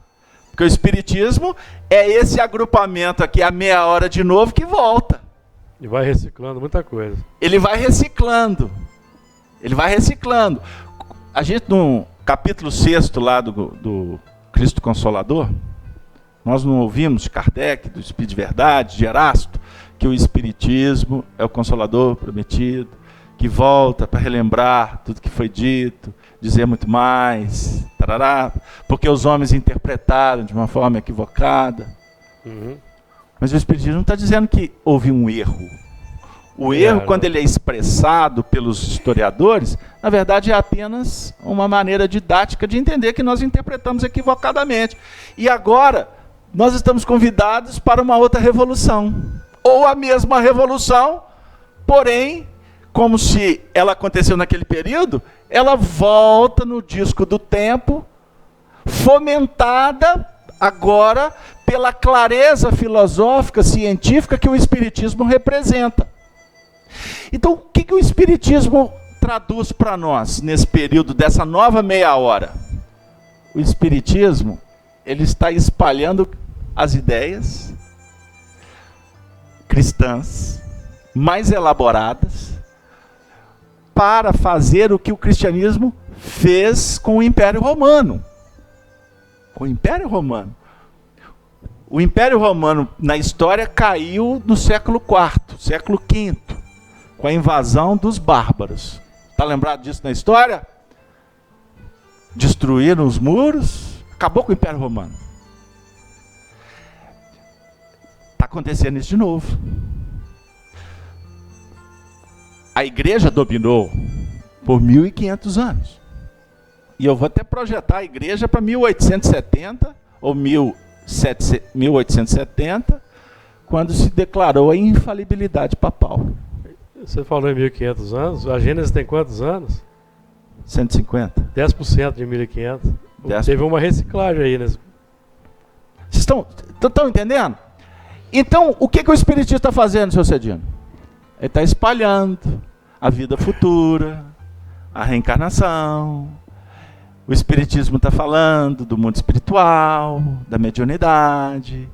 [SPEAKER 1] Porque o Espiritismo é esse agrupamento aqui, a meia hora de novo, que volta.
[SPEAKER 2] E vai reciclando muita coisa.
[SPEAKER 1] Ele vai reciclando. A gente, no capítulo 6 lá do Cristo Consolador, nós não ouvimos de Kardec, do Espírito de Verdade, de Erasto, que o Espiritismo é o Consolador prometido, que volta para relembrar tudo que foi dito, dizer muito mais, tarará, porque os homens interpretaram de uma forma equivocada. Mas o Espiritismo não está dizendo que houve um erro. O erro, quando ele é expressado pelos historiadores, na verdade é apenas uma maneira didática de entender que nós interpretamos equivocadamente. E agora, nós estamos convidados para uma outra revolução. Ou a mesma revolução, porém, como se ela aconteceu naquele período, ela volta no disco do tempo, fomentada agora pela clareza filosófica, científica que o Espiritismo representa. Então, o que o Espiritismo traduz para nós nesse período dessa nova meia hora? O Espiritismo, ele está espalhando as ideias cristãs mais elaboradas para fazer o que o cristianismo fez com o Império Romano. Com o Império Romano. O Império Romano, na história, caiu no século IV, século V, com a invasão dos bárbaros. Está lembrado disso na história? Destruíram os muros, acabou com o Império Romano. Está acontecendo isso de novo. A igreja dominou por 1500 anos. E eu vou até projetar a igreja para 1870 ou 1870, quando se declarou a infalibilidade papal.
[SPEAKER 2] Você falou em 1500 anos, a Gênesis tem quantos anos?
[SPEAKER 1] 150.
[SPEAKER 2] 10% de 1500. 10%. Teve uma reciclagem aí. Vocês
[SPEAKER 1] estão entendendo? Então, o que o Espiritismo está fazendo, seu Cedino? Ele está espalhando a vida futura, a reencarnação. O Espiritismo está falando do mundo espiritual, da mediunidade.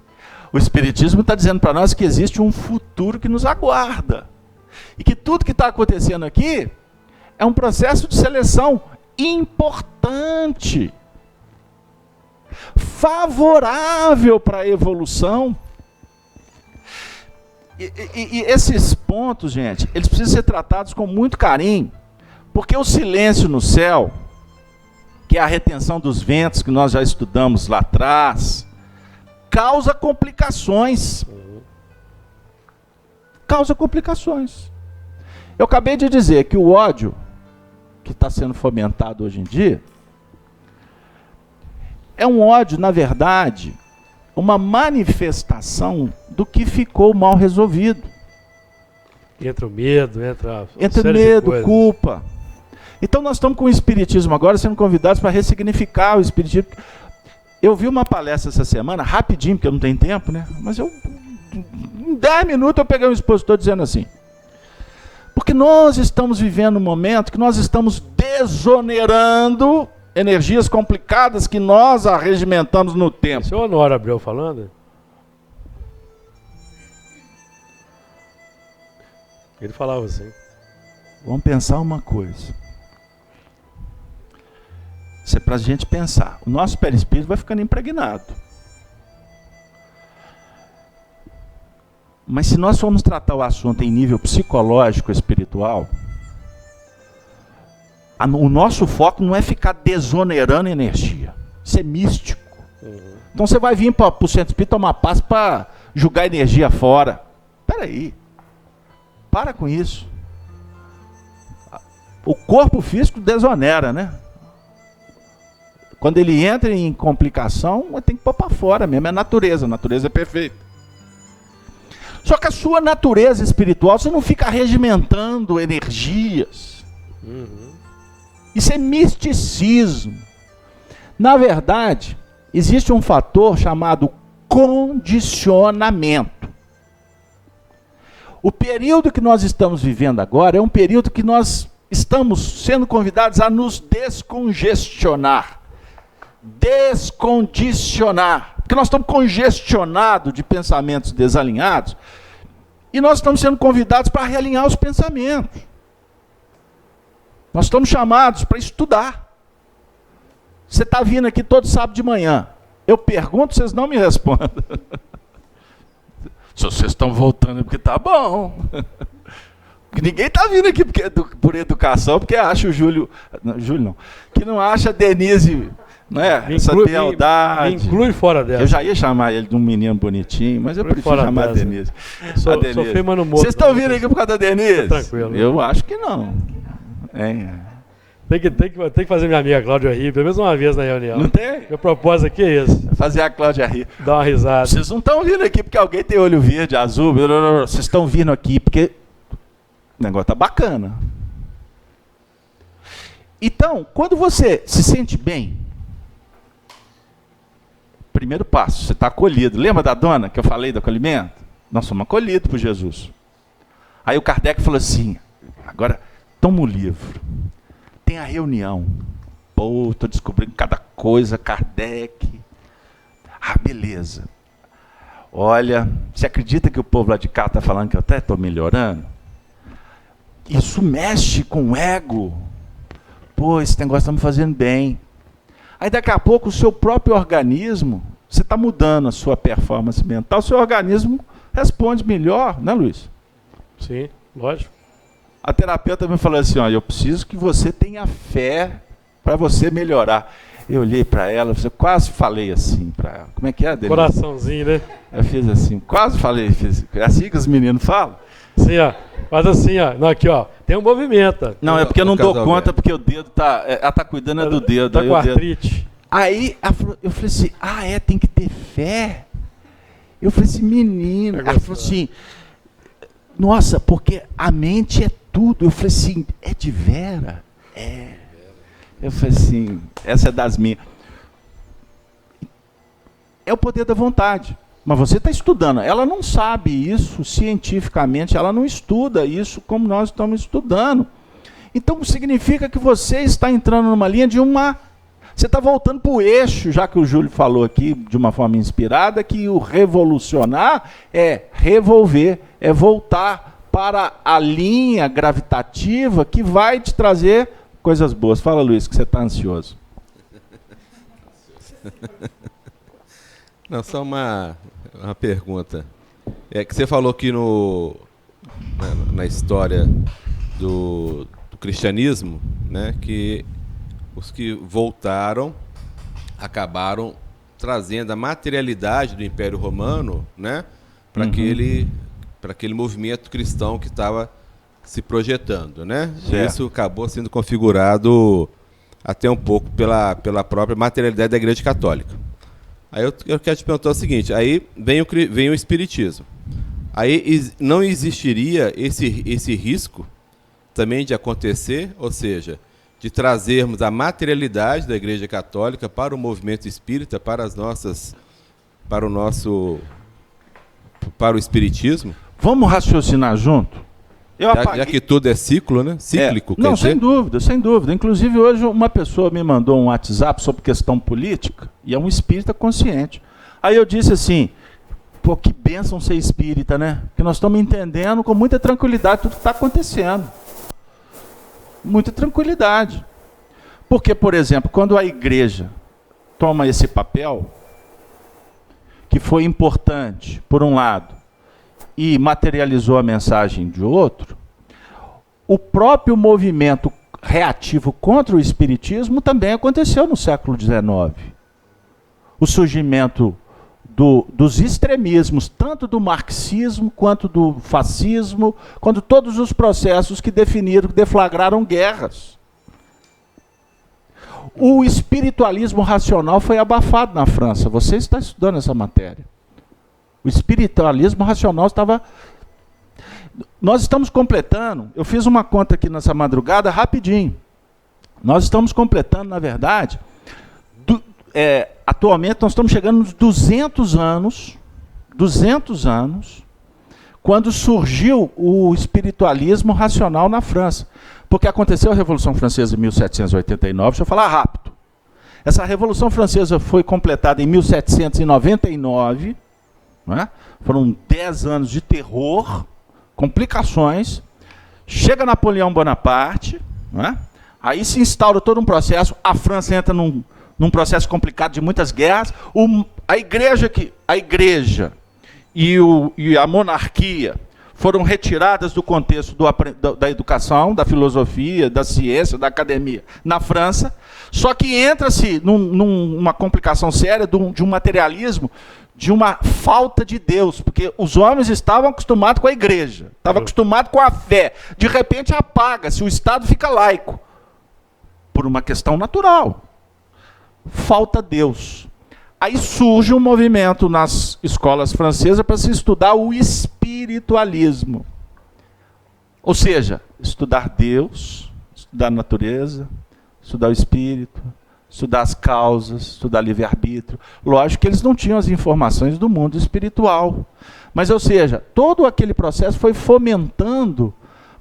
[SPEAKER 1] O Espiritismo está dizendo para nós que existe um futuro que nos aguarda. E que tudo que está acontecendo aqui é um processo de seleção importante. favorável para a evolução. E esses pontos, gente, eles precisam ser tratados com muito carinho, porque o silêncio no céu, que é a retenção dos ventos que nós já estudamos lá atrás, causa complicações. Causa complicações. Eu acabei de dizer que o ódio que está sendo fomentado hoje em dia é um ódio, na verdade, uma manifestação do que ficou mal resolvido.
[SPEAKER 2] Entra o medo, entra
[SPEAKER 1] medo, culpa. Então nós estamos com o Espiritismo agora sendo convidados para ressignificar o Espiritismo. Eu vi uma palestra essa semana, rapidinho, porque eu não tenho tempo, né? Mas em 10 minutos eu peguei um expositor dizendo assim: porque nós estamos vivendo um momento que nós estamos desonerando energias complicadas que nós arregimentamos no tempo.
[SPEAKER 2] Esse é o Honório Abreu falando? Ele falava assim.
[SPEAKER 1] Vamos pensar uma coisa. Isso é para a gente pensar. O nosso perispírito vai ficando impregnado. Mas se nós formos tratar o assunto em nível psicológico, espiritual, o nosso foco não é ficar desonerando energia. Isso é místico. Então você vai vir para o centro espírita tomar passe para jogar energia fora. Espera aí. Para com isso. O corpo físico desonera, né? Quando ele entra em complicação, tem que pôr para fora mesmo. É a natureza é perfeita. Só que a sua natureza espiritual, você não fica regimentando energias. Isso é misticismo. Na verdade, existe um fator chamado condicionamento. O período que nós estamos vivendo agora é um período que nós estamos sendo convidados a nos descongestionar. Descondicionar. Porque nós estamos congestionados de pensamentos desalinhados e nós estamos sendo convidados para realinhar os pensamentos. Nós estamos chamados para estudar. Você está vindo aqui todo sábado de manhã. Eu pergunto, vocês não me respondem. Se vocês estão voltando é porque está bom. Ninguém está vindo aqui por educação, porque acha o Júlio não, que não acha a Denise, né, essa beldade.
[SPEAKER 2] Me inclui fora dela.
[SPEAKER 1] Eu já ia chamar ele de um menino bonitinho, mas eu prefiro chamar a Denise.
[SPEAKER 2] Sou feio, no
[SPEAKER 1] vocês estão vindo aqui por causa da Denise?
[SPEAKER 2] Tranquilo.
[SPEAKER 1] Eu acho que não.
[SPEAKER 2] Tem que fazer minha amiga Cláudia rir, pelo menos uma vez na reunião.
[SPEAKER 1] Não tem?
[SPEAKER 2] Meu propósito aqui é esse.
[SPEAKER 1] Fazer a Cláudia rir.
[SPEAKER 2] Dar uma risada.
[SPEAKER 1] Vocês não estão vindo aqui porque alguém tem olho verde, azul. Vocês estão vindo aqui porque o negócio está bacana. Então, quando você se sente bem, primeiro passo, você está acolhido. Lembra da dona que eu falei do acolhimento? Nós somos acolhidos por Jesus. Aí o Kardec falou assim, agora toma o livro, tem a reunião. Pô, estou descobrindo cada coisa, Kardec. Ah, beleza. Olha, você acredita que o povo lá de cá está falando que eu até estou melhorando? Isso mexe com o ego. Pô, esse negócio está me fazendo bem. Aí daqui a pouco o seu próprio organismo, você está mudando a sua performance mental, o seu organismo responde melhor, né, Luiz?
[SPEAKER 2] Sim, lógico.
[SPEAKER 1] A terapeuta me falou assim, ó, eu preciso que você tenha fé para você melhorar. Eu olhei para ela, eu quase falei assim para ela. Como é que é, Denise?
[SPEAKER 2] Coraçãozinho, né?
[SPEAKER 1] Eu fiz assim, quase falei, é assim que os meninos falam?
[SPEAKER 2] Sim, ó. Faz assim, ó. Não, aqui, ó. Tem um movimento.
[SPEAKER 1] Não, é porque eu não dou conta, porque o dedo tá. Ela tá cuidando do dedo.
[SPEAKER 2] Tá com artrite.
[SPEAKER 1] Aí eu falei assim, tem que ter fé. Eu falei assim, menino. Ela falou assim, nossa, porque a mente é tudo. Eu falei assim, é de vera? É. Eu falei assim, essa é das minhas. É o poder da vontade. Mas você está estudando. Ela não sabe isso cientificamente, ela não estuda isso como nós estamos estudando. Então significa que você está entrando numa linha de uma... Você está voltando para o eixo, já que o Júlio falou aqui de uma forma inspirada, que o revolucionar é revolver, é voltar para a linha gravitativa que vai te trazer coisas boas. Fala, Luiz, que você está ansioso.
[SPEAKER 3] Não, só uma pergunta. É que você falou que na história do cristianismo, né, que os que voltaram acabaram trazendo a materialidade do Império Romano, né, para aquele movimento cristão que estava se projetando, né? Isso acabou sendo configurado até um pouco pela própria materialidade da Igreja Católica. Aí eu quero te perguntar o seguinte, aí vem o Espiritismo. Aí não existiria esse risco também de acontecer, ou seja, de trazermos a materialidade da Igreja Católica para o movimento espírita, para o Espiritismo?
[SPEAKER 1] Vamos raciocinar junto?
[SPEAKER 3] Já que tudo é ciclo, né? Cíclico,
[SPEAKER 1] não, sem dúvida, sem dúvida. Inclusive, hoje uma pessoa me mandou um WhatsApp sobre questão política, e é um espírita consciente. Aí eu disse assim, pô, que bênção ser espírita, né? Porque nós estamos entendendo com muita tranquilidade tudo que está acontecendo. Muita tranquilidade. Porque, por exemplo, quando a igreja toma esse papel, que foi importante, por um lado, e materializou a mensagem de outro, o próprio movimento reativo contra o espiritismo também aconteceu no século XIX. O surgimento dos extremismos, tanto do marxismo quanto do fascismo, quanto todos os processos que deflagraram guerras. O espiritualismo racional foi abafado na França. Você está estudando essa matéria. O espiritualismo racional estava... Nós estamos completando, eu fiz uma conta aqui nessa madrugada, rapidinho. Nós estamos completando, na verdade, atualmente nós estamos chegando nos 200 anos, quando surgiu o espiritualismo racional na França. Porque aconteceu a Revolução Francesa em 1789, deixa eu falar rápido. Essa Revolução Francesa foi completada em 1799, né? Foram 10 anos de terror, complicações. Chega Napoleão Bonaparte, né? Aí se instaura todo um processo, a França entra num processo complicado de muitas guerras. A igreja e a monarquia foram retiradas do contexto da educação, da filosofia, da ciência, da academia na França. Só que entra-se numa complicação séria de um materialismo, de uma falta de Deus, porque os homens estavam acostumados com a igreja, estavam acostumados com a fé. De repente apaga-se, o Estado fica laico, por uma questão natural. Falta Deus. Aí surge um movimento nas escolas francesas para se estudar o espiritualismo. Ou seja, estudar Deus, estudar a natureza, estudar o espírito, estudar as causas, estudar livre-arbítrio. Lógico que eles não tinham as informações do mundo espiritual. Mas, ou seja, todo aquele processo foi fomentando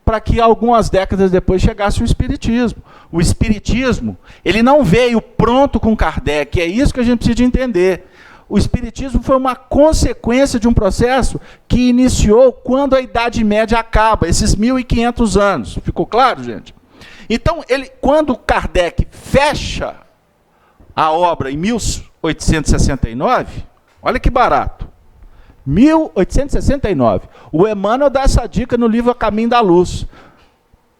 [SPEAKER 1] para que algumas décadas depois chegasse o espiritismo. O espiritismo, ele não veio pronto com Kardec, é isso que a gente precisa de entender. O espiritismo foi uma consequência de um processo que iniciou quando a Idade Média acaba, esses 1500 anos. Ficou claro, gente? Então, quando Kardec fecha a obra em 1869, olha que barato, 1869, o Emmanuel dá essa dica no livro A Caminho da Luz.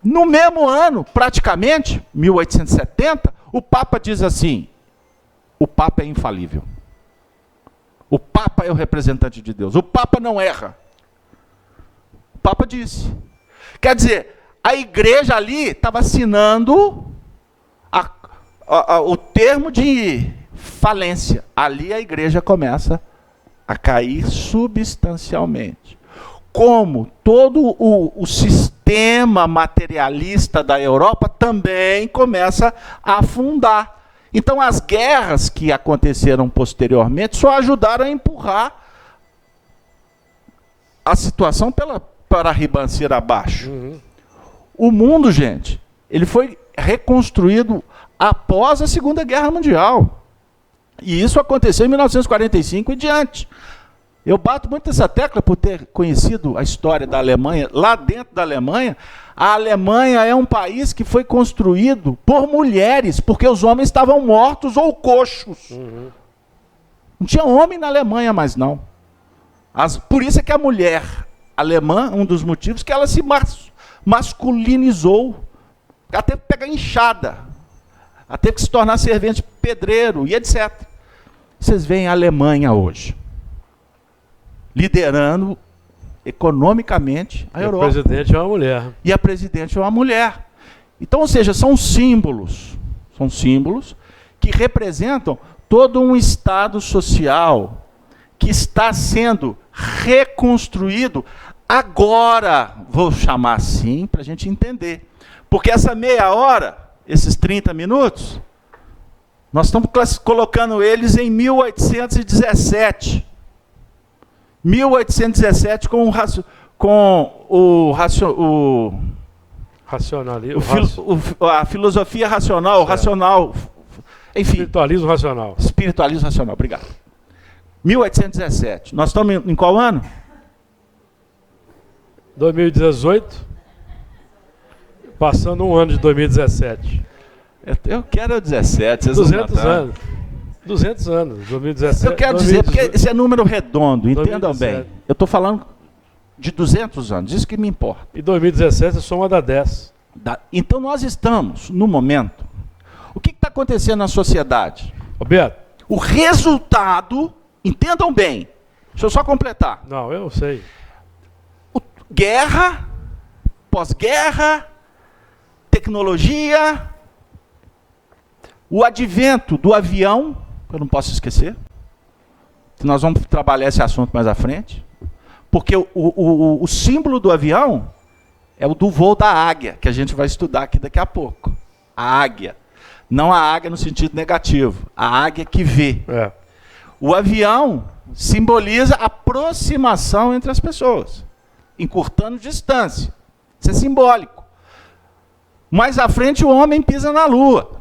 [SPEAKER 1] No mesmo ano, praticamente, 1870, o Papa diz assim, o Papa é infalível. O Papa é o representante de Deus. O Papa não erra. O Papa disse. Quer dizer, a igreja ali estava assinando o termo de falência. Ali a igreja começa a cair substancialmente. Como todo o sistema materialista da Europa também começa a afundar. Então as guerras que aconteceram posteriormente só ajudaram a empurrar a situação para a ribanceira abaixo. O mundo, gente, ele foi reconstruído após a Segunda Guerra Mundial. E isso aconteceu em 1945 e diante. Eu bato muito essa tecla por ter conhecido a história da Alemanha. Lá dentro da Alemanha, A Alemanha é um país que foi construído por mulheres, porque os homens estavam mortos ou coxos. Não tinha homem na Alemanha mais não. Por isso é que a mulher alemã, um dos motivos, que ela se masculinizou. Ela teve que pegar enxada. Ela teve que se tornar servente pedreiro e etc. Vocês veem a Alemanha hoje liderando economicamente a Europa.
[SPEAKER 2] O presidente é uma mulher.
[SPEAKER 1] E a presidente é uma mulher. Então, ou seja, são símbolos que representam todo um estado social que está sendo reconstruído agora, vou chamar assim para a gente entender. Porque essa meia hora, esses 30 minutos, nós estamos colocando eles em 1817. 1817 a filosofia racional, o racional, enfim.
[SPEAKER 2] Espiritualismo racional.
[SPEAKER 1] Espiritualismo racional, obrigado. 1817. Nós estamos em qual ano?
[SPEAKER 2] 2018. Passando um ano de 2017.
[SPEAKER 1] Eu quero 17.
[SPEAKER 2] 200 anos. 200 anos, 2017.
[SPEAKER 1] Eu quero dizer, porque esse é número redondo, entendam
[SPEAKER 2] 2017.
[SPEAKER 1] bem. Eu estou falando de 200 anos, isso que me importa.
[SPEAKER 2] E 2017 é soma da 10.
[SPEAKER 1] Então nós estamos, no momento, o que está acontecendo na sociedade?
[SPEAKER 2] Roberto.
[SPEAKER 1] O resultado, entendam bem, deixa eu só completar.
[SPEAKER 2] Não, eu sei.
[SPEAKER 1] Guerra, pós-guerra, tecnologia, o advento do avião, eu não posso esquecer, que nós vamos trabalhar esse assunto mais à frente, porque o símbolo do avião é o do voo da águia, que a gente vai estudar aqui daqui a pouco. A águia. Não a águia no sentido negativo, a águia que vê.
[SPEAKER 2] É.
[SPEAKER 1] O avião simboliza a aproximação entre as pessoas, encurtando distância. Isso é simbólico. Mais à frente o homem pisa na lua.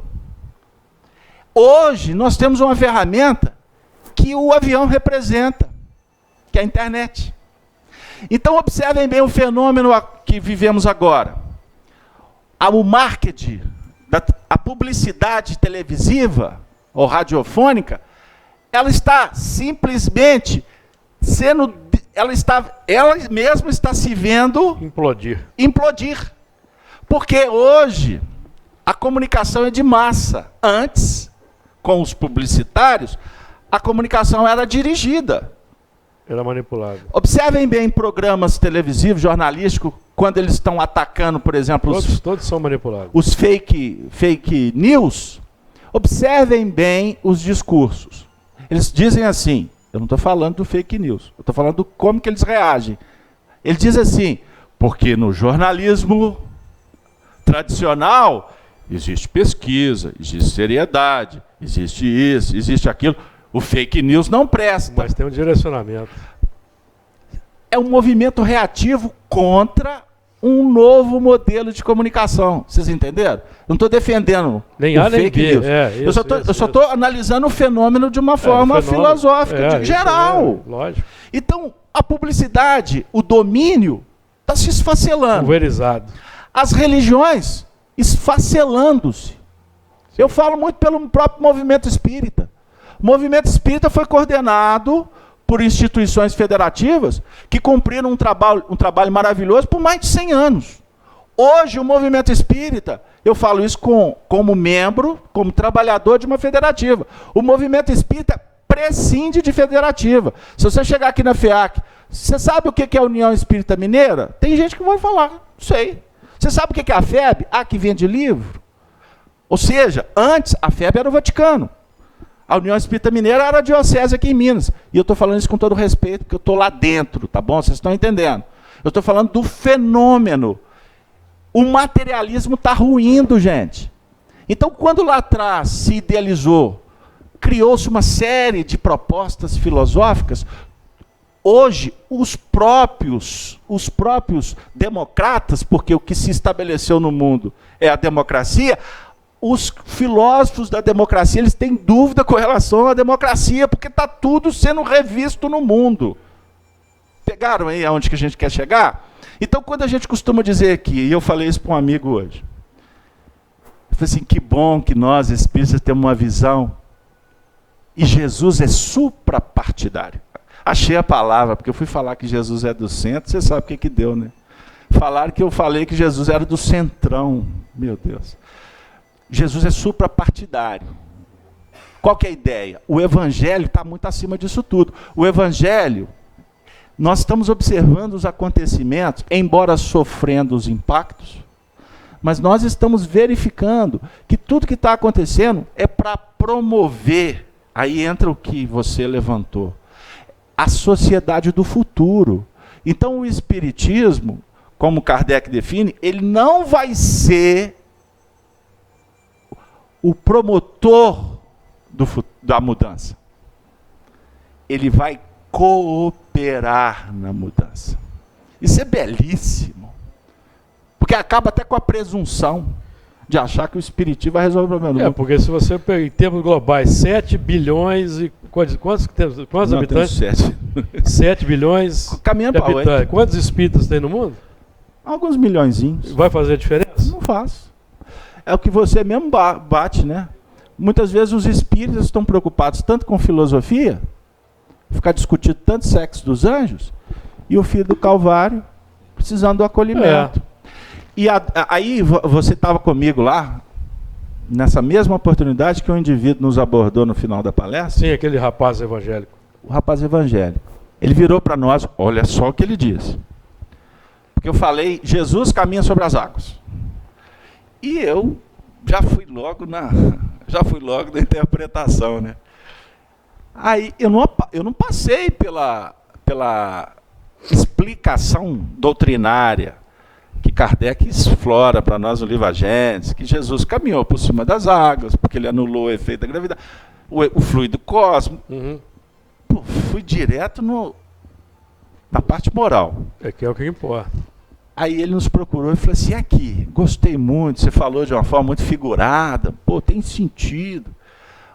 [SPEAKER 1] Hoje nós temos uma ferramenta que o avião representa, que é a internet. Então observem bem o fenômeno que vivemos agora. O marketing, a publicidade televisiva ou radiofônica, ela está simplesmente sendo, ela mesma está se vendo implodir. Porque hoje a comunicação é de massa. Antes, com os publicitários, a comunicação era dirigida.
[SPEAKER 2] Era manipulado.
[SPEAKER 1] Observem bem programas televisivos, jornalísticos, quando eles estão atacando, por exemplo,
[SPEAKER 2] todos são manipulados.
[SPEAKER 1] Os fake news. Observem bem os discursos. Eles dizem assim, eu não estou falando do fake news, eu estou falando do como que eles reagem. Ele diz assim, porque no jornalismo tradicional existe pesquisa, existe seriedade, existe isso, existe aquilo. O fake news não presta.
[SPEAKER 2] Mas tem um direcionamento.
[SPEAKER 1] É um movimento reativo contra um novo modelo de comunicação. Vocês entenderam? Eu não estou defendendo
[SPEAKER 2] nem
[SPEAKER 1] o
[SPEAKER 2] A, nem
[SPEAKER 1] fake
[SPEAKER 2] B.
[SPEAKER 1] news. Eu só estou analisando o fenômeno de uma forma filosófica, geral.
[SPEAKER 2] Lógico.
[SPEAKER 1] Então, a publicidade, o domínio, está se esfacelando.
[SPEAKER 2] Pulverizado.
[SPEAKER 1] As religiões esfacelando-se. Eu falo muito pelo próprio movimento espírita. O movimento espírita foi coordenado por instituições federativas que cumpriram um trabalho maravilhoso por mais de 100 anos. Hoje, o movimento espírita, eu falo isso como membro, como trabalhador de uma federativa. O movimento espírita prescinde de federativa. Se você chegar aqui na FEAC, você sabe o que é a União Espírita Mineira? Tem gente que vai falar, sei. Você sabe o que é a FEB? A que vende livro. Ou seja, antes a FEB era o Vaticano. A União Espírita Mineira era a diocese aqui em Minas. E eu estou falando isso com todo respeito, porque eu estou lá dentro, tá bom? Vocês estão entendendo? Eu estou falando do fenômeno. O materialismo está ruindo, gente. Então, quando lá atrás se idealizou, criou-se uma série de propostas filosóficas, hoje, os próprios democratas, porque o que se estabeleceu no mundo é a democracia, os filósofos da democracia, eles têm dúvida com relação à democracia, porque está tudo sendo revisto no mundo. Pegaram aí aonde que a gente quer chegar? Então, quando a gente costuma dizer aqui, e eu falei isso para um amigo hoje, eu falei assim, que bom que nós, espíritas, temos uma visão, e Jesus é suprapartidário. Achei a palavra, porque eu fui falar que Jesus é do centro, você sabe o que deu, né? Falaram que eu falei que Jesus era do centrão, meu Deus. Jesus é suprapartidário. Qual que é a ideia? O Evangelho está muito acima disso tudo. O Evangelho, nós estamos observando os acontecimentos, embora sofrendo os impactos, mas nós estamos verificando que tudo que está acontecendo é para promover, aí entra o que você levantou, a sociedade do futuro. Então o Espiritismo, como Kardec define, ele não vai ser o promotor da mudança. Ele vai cooperar na mudança. Isso é belíssimo. Porque acaba até com a presunção de achar que o Espiritismo vai resolver o problema do mundo.
[SPEAKER 2] Porque se você pegar em termos globais, 7 bilhões e... Quantos habitantes?
[SPEAKER 1] 7.
[SPEAKER 2] 7 bilhões
[SPEAKER 1] Caminhando
[SPEAKER 2] de
[SPEAKER 1] para
[SPEAKER 2] habitantes.
[SPEAKER 1] 8.
[SPEAKER 2] Quantos espíritas tem no mundo?
[SPEAKER 1] Alguns milhõezinhos.
[SPEAKER 2] Vai fazer a diferença?
[SPEAKER 1] Não faz. É o que você mesmo bate, né? Muitas vezes os espíritas estão preocupados tanto com filosofia, ficar discutindo tanto sexo dos anjos, e o filho do Calvário precisando do acolhimento. E aí você estava comigo lá, nessa mesma oportunidade que um indivíduo nos abordou no final da palestra.
[SPEAKER 2] Sim, aquele rapaz evangélico.
[SPEAKER 1] O rapaz evangélico. Ele virou para nós, olha só o que ele disse. Porque eu falei, Jesus caminha sobre as águas. E eu já fui logo na interpretação, né? Aí eu não passei pela explicação doutrinária que Kardec explora para nós no livro A Gênesis, que Jesus caminhou por cima das águas, porque ele anulou o efeito da gravidade, o fluido cósmico. Pô, fui direto na parte moral.
[SPEAKER 2] É que é o que importa.
[SPEAKER 1] Aí ele nos procurou e falou assim, aqui, gostei muito, você falou de uma forma muito figurada, pô, tem sentido,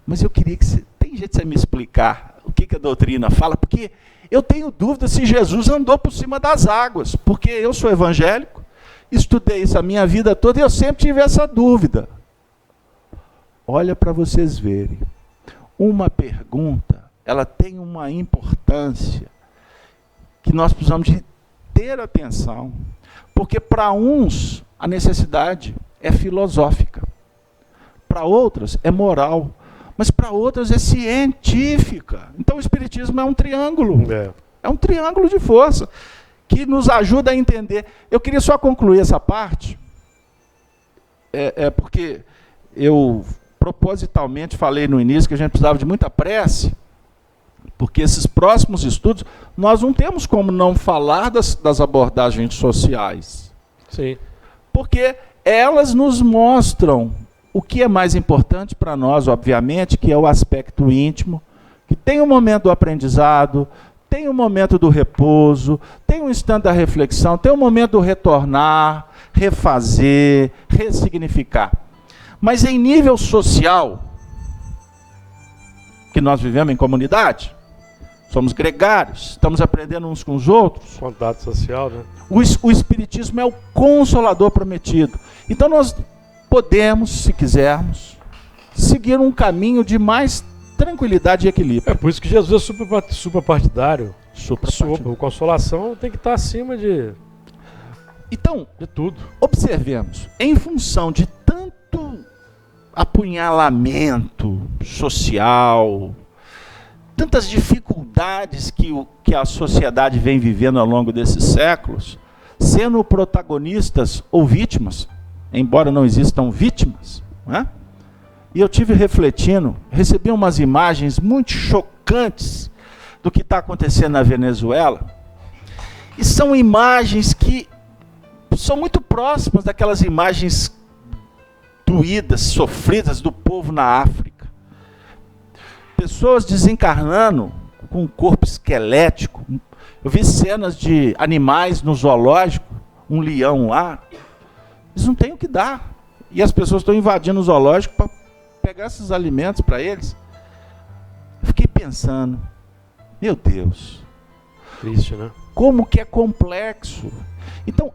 [SPEAKER 1] mas eu queria que você, tem jeito de você me explicar o que a doutrina fala, porque eu tenho dúvida se Jesus andou por cima das águas, porque eu sou evangélico, estudei isso a minha vida toda e eu sempre tive essa dúvida. Olha para vocês verem, uma pergunta, ela tem uma importância que nós precisamos de ter atenção, porque para uns a necessidade é filosófica, para outras é moral, mas para outras é científica. Então o Espiritismo é um triângulo, é um triângulo de força, que nos ajuda a entender. Eu queria só concluir essa parte, porque eu propositalmente falei no início que a gente precisava de muita prece, porque esses próximos estudos, nós não temos como não falar das abordagens sociais.
[SPEAKER 2] Sim.
[SPEAKER 1] Porque elas nos mostram o que é mais importante para nós, obviamente, que é o aspecto íntimo, que tem um momento do aprendizado, tem um momento do repouso, tem um instante da reflexão, tem um momento do retornar, refazer, ressignificar. Mas em nível social, que nós vivemos em comunidade, somos gregários, estamos aprendendo uns com os outros.
[SPEAKER 2] Contato social, né?
[SPEAKER 1] O Espiritismo é o consolador prometido. Então nós podemos, se quisermos, seguir um caminho de mais tranquilidade e equilíbrio.
[SPEAKER 2] É por isso que Jesus é suprapartidário.
[SPEAKER 1] Suprapartidário.
[SPEAKER 2] Consolação tem que estar acima de tudo.
[SPEAKER 1] Observemos, em função de tanto apunhalamento social, tantas dificuldades que a sociedade vem vivendo ao longo desses séculos, sendo protagonistas ou vítimas, embora não existam vítimas, né? E eu tive refletindo, recebi umas imagens muito chocantes do que está acontecendo na Venezuela, e são imagens que são muito próximas daquelas imagens doídas, sofridas do povo na África. Pessoas desencarnando com um corpo esquelético. Eu vi cenas de animais no zoológico, um leão lá. Eles não têm o que dar. E as pessoas estão invadindo o zoológico para pegar esses alimentos para eles. Eu fiquei pensando, meu Deus.
[SPEAKER 2] Triste, né?
[SPEAKER 1] Como que é complexo. Então,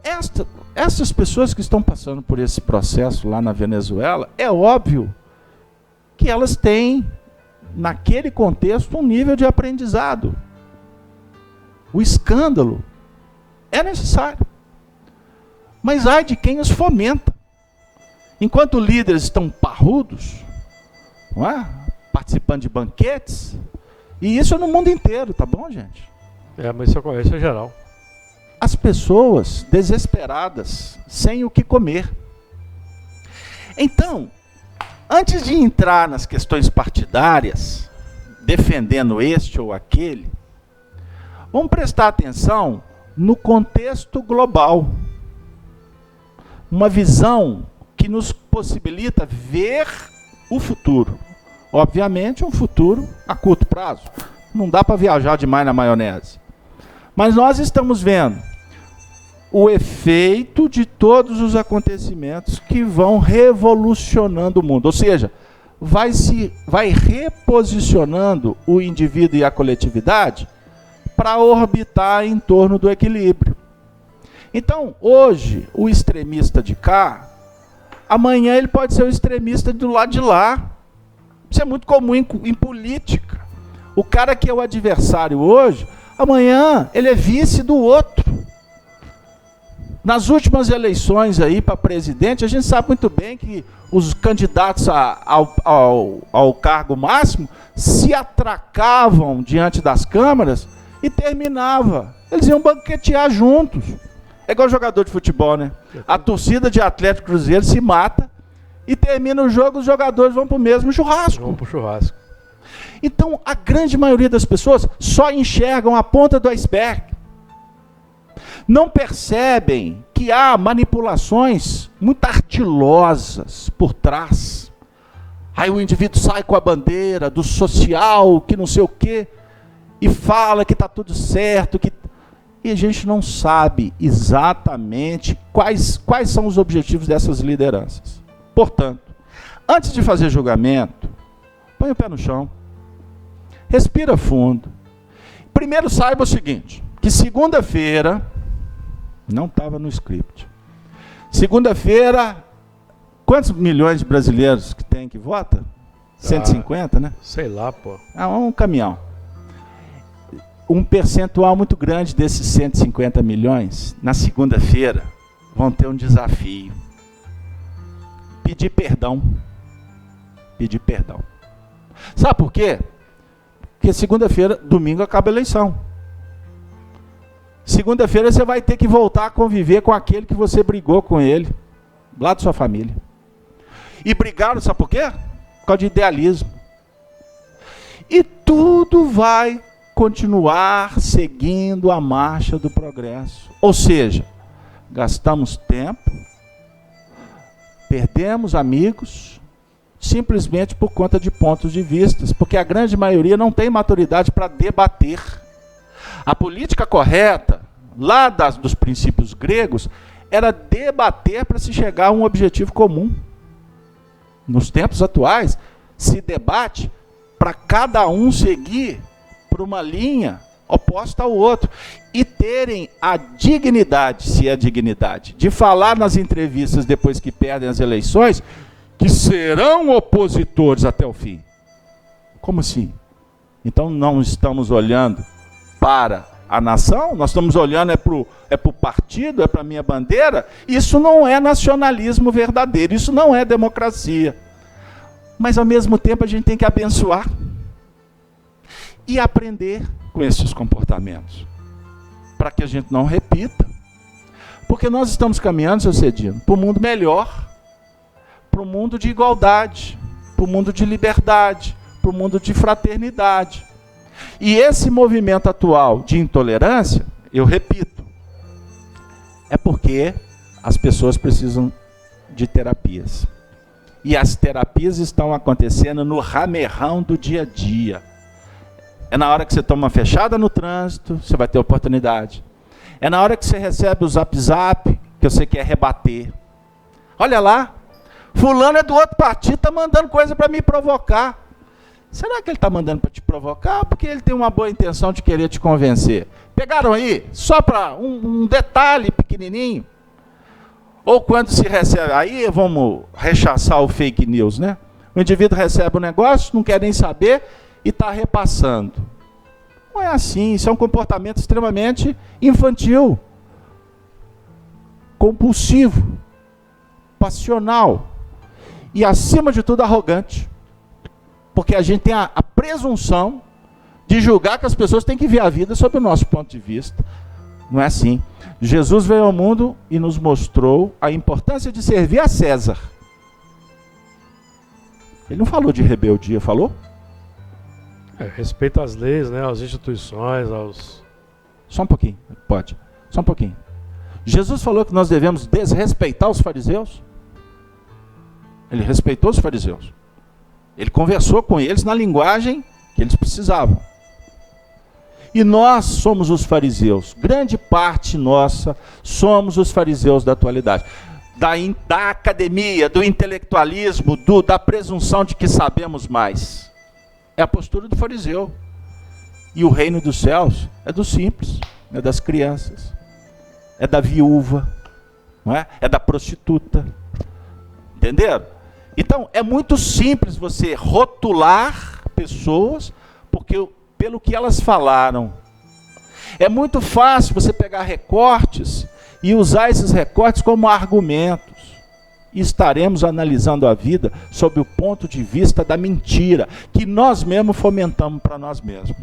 [SPEAKER 1] essas pessoas que estão passando por esse processo lá na Venezuela, é óbvio que elas têm, naquele contexto, um nível de aprendizado. O escândalo é necessário. Mas ai de quem os fomenta. Enquanto líderes estão parrudos, não é? Participando de banquetes, e isso é no mundo inteiro, tá bom, gente?
[SPEAKER 2] Mas isso é geral.
[SPEAKER 1] As pessoas desesperadas, sem o que comer. Então, antes de entrar nas questões partidárias, defendendo este ou aquele, vamos prestar atenção no contexto global. Uma visão que nos possibilita ver o futuro. Obviamente, um futuro a curto prazo. Não dá para viajar demais na maionese. Mas nós estamos vendo o efeito de todos os acontecimentos que vão revolucionando o mundo. Ou seja, vai reposicionando o indivíduo e a coletividade para orbitar em torno do equilíbrio. Então, hoje, o extremista de cá, amanhã ele pode ser o extremista do lado de lá. Isso é muito comum em política. O cara que é o adversário hoje, amanhã ele é vice do outro. Nas últimas eleições aí para presidente, a gente sabe muito bem que os candidatos ao cargo máximo se atracavam diante das câmaras e terminava. Eles iam banquetear juntos. É igual jogador de futebol, né? A torcida de Atlético Cruzeiro se mata e termina o jogo, os jogadores vão para o mesmo churrasco.
[SPEAKER 2] Vão para o churrasco.
[SPEAKER 1] Então, a grande maioria das pessoas só enxergam a ponta do iceberg. Não percebem que há manipulações muito artilosas por trás. Aí o indivíduo sai com a bandeira do social, que não sei o quê, e fala que está tudo certo, e a gente não sabe exatamente quais são os objetivos dessas lideranças. Portanto, antes de fazer julgamento, põe o pé no chão, respira fundo. Primeiro saiba o seguinte, que segunda-feira, não estava no script, segunda-feira, quantos milhões de brasileiros que tem que vota? 150, né?
[SPEAKER 2] Sei lá, pô.
[SPEAKER 1] Um caminhão. Um percentual muito grande desses 150 milhões, na segunda-feira, vão ter um desafio. Pedir perdão. Pedir perdão. Sabe por quê? Porque segunda-feira, domingo, acaba a eleição. Segunda-feira você vai ter que voltar a conviver com aquele que você brigou com ele, lá da sua família. E brigaram, sabe por quê? Por causa de idealismo. E tudo vai continuar seguindo a marcha do progresso. Ou seja, gastamos tempo, perdemos amigos, simplesmente por conta de pontos de vista, porque a grande maioria não tem maturidade para debater. A política correta, lá dos princípios gregos, era debater para se chegar a um objetivo comum. Nos tempos atuais, se debate para cada um seguir por uma linha oposta ao outro e terem a dignidade, se é dignidade, de falar nas entrevistas depois que perdem as eleições, que serão opositores até o fim. Como assim? Então não estamos olhando para a nação, nós estamos olhando é para o partido, é para a minha bandeira. Isso não é nacionalismo verdadeiro, isso não é democracia. Mas ao mesmo tempo a gente tem que abençoar e aprender com esses comportamentos, para que a gente não repita. Porque nós estamos caminhando, seu Cedino, para um mundo melhor, para um mundo de igualdade, para um mundo de liberdade, para um mundo de fraternidade. E esse movimento atual de intolerância, eu repito, é porque as pessoas precisam de terapias. E as terapias estão acontecendo no ramerrão do dia a dia. É na hora que você toma uma fechada no trânsito, você vai ter oportunidade. É na hora que você recebe o zap, que você quer rebater. Olha lá, fulano é do outro partido, está mandando coisa para me provocar. Será que ele está mandando para te provocar ou porque ele tem uma boa intenção de querer te convencer? Pegaram aí? Só para um detalhe pequenininho. Ou quando se recebe, aí vamos rechaçar o fake news, né? O indivíduo recebe um negócio, não quer nem saber e está repassando. Não é assim, isso é um comportamento extremamente infantil, compulsivo, passional e, acima de tudo, arrogante. Porque a gente tem a presunção de julgar que as pessoas têm que ver a vida sob o nosso ponto de vista. Não é assim. Jesus veio ao mundo e nos mostrou a importância de servir a César. Ele não falou de rebeldia, falou?
[SPEAKER 2] Respeito às leis, né, às instituições, aos...
[SPEAKER 1] Só um pouquinho, pode. Só um pouquinho. Jesus falou que nós devemos desrespeitar os fariseus. Ele respeitou os fariseus. Ele conversou com eles na linguagem que eles precisavam. E nós somos os fariseus. Grande parte nossa somos os fariseus da atualidade. Da academia, do intelectualismo, da presunção de que sabemos mais. É a postura do fariseu. E o reino dos céus é dos simples, é das crianças, é da viúva, não é? É da prostituta. Entenderam? Então, é muito simples você rotular pessoas pelo que elas falaram. É muito fácil você pegar recortes e usar esses recortes como argumentos. E estaremos analisando a vida sob o ponto de vista da mentira, que nós mesmos fomentamos para nós mesmos.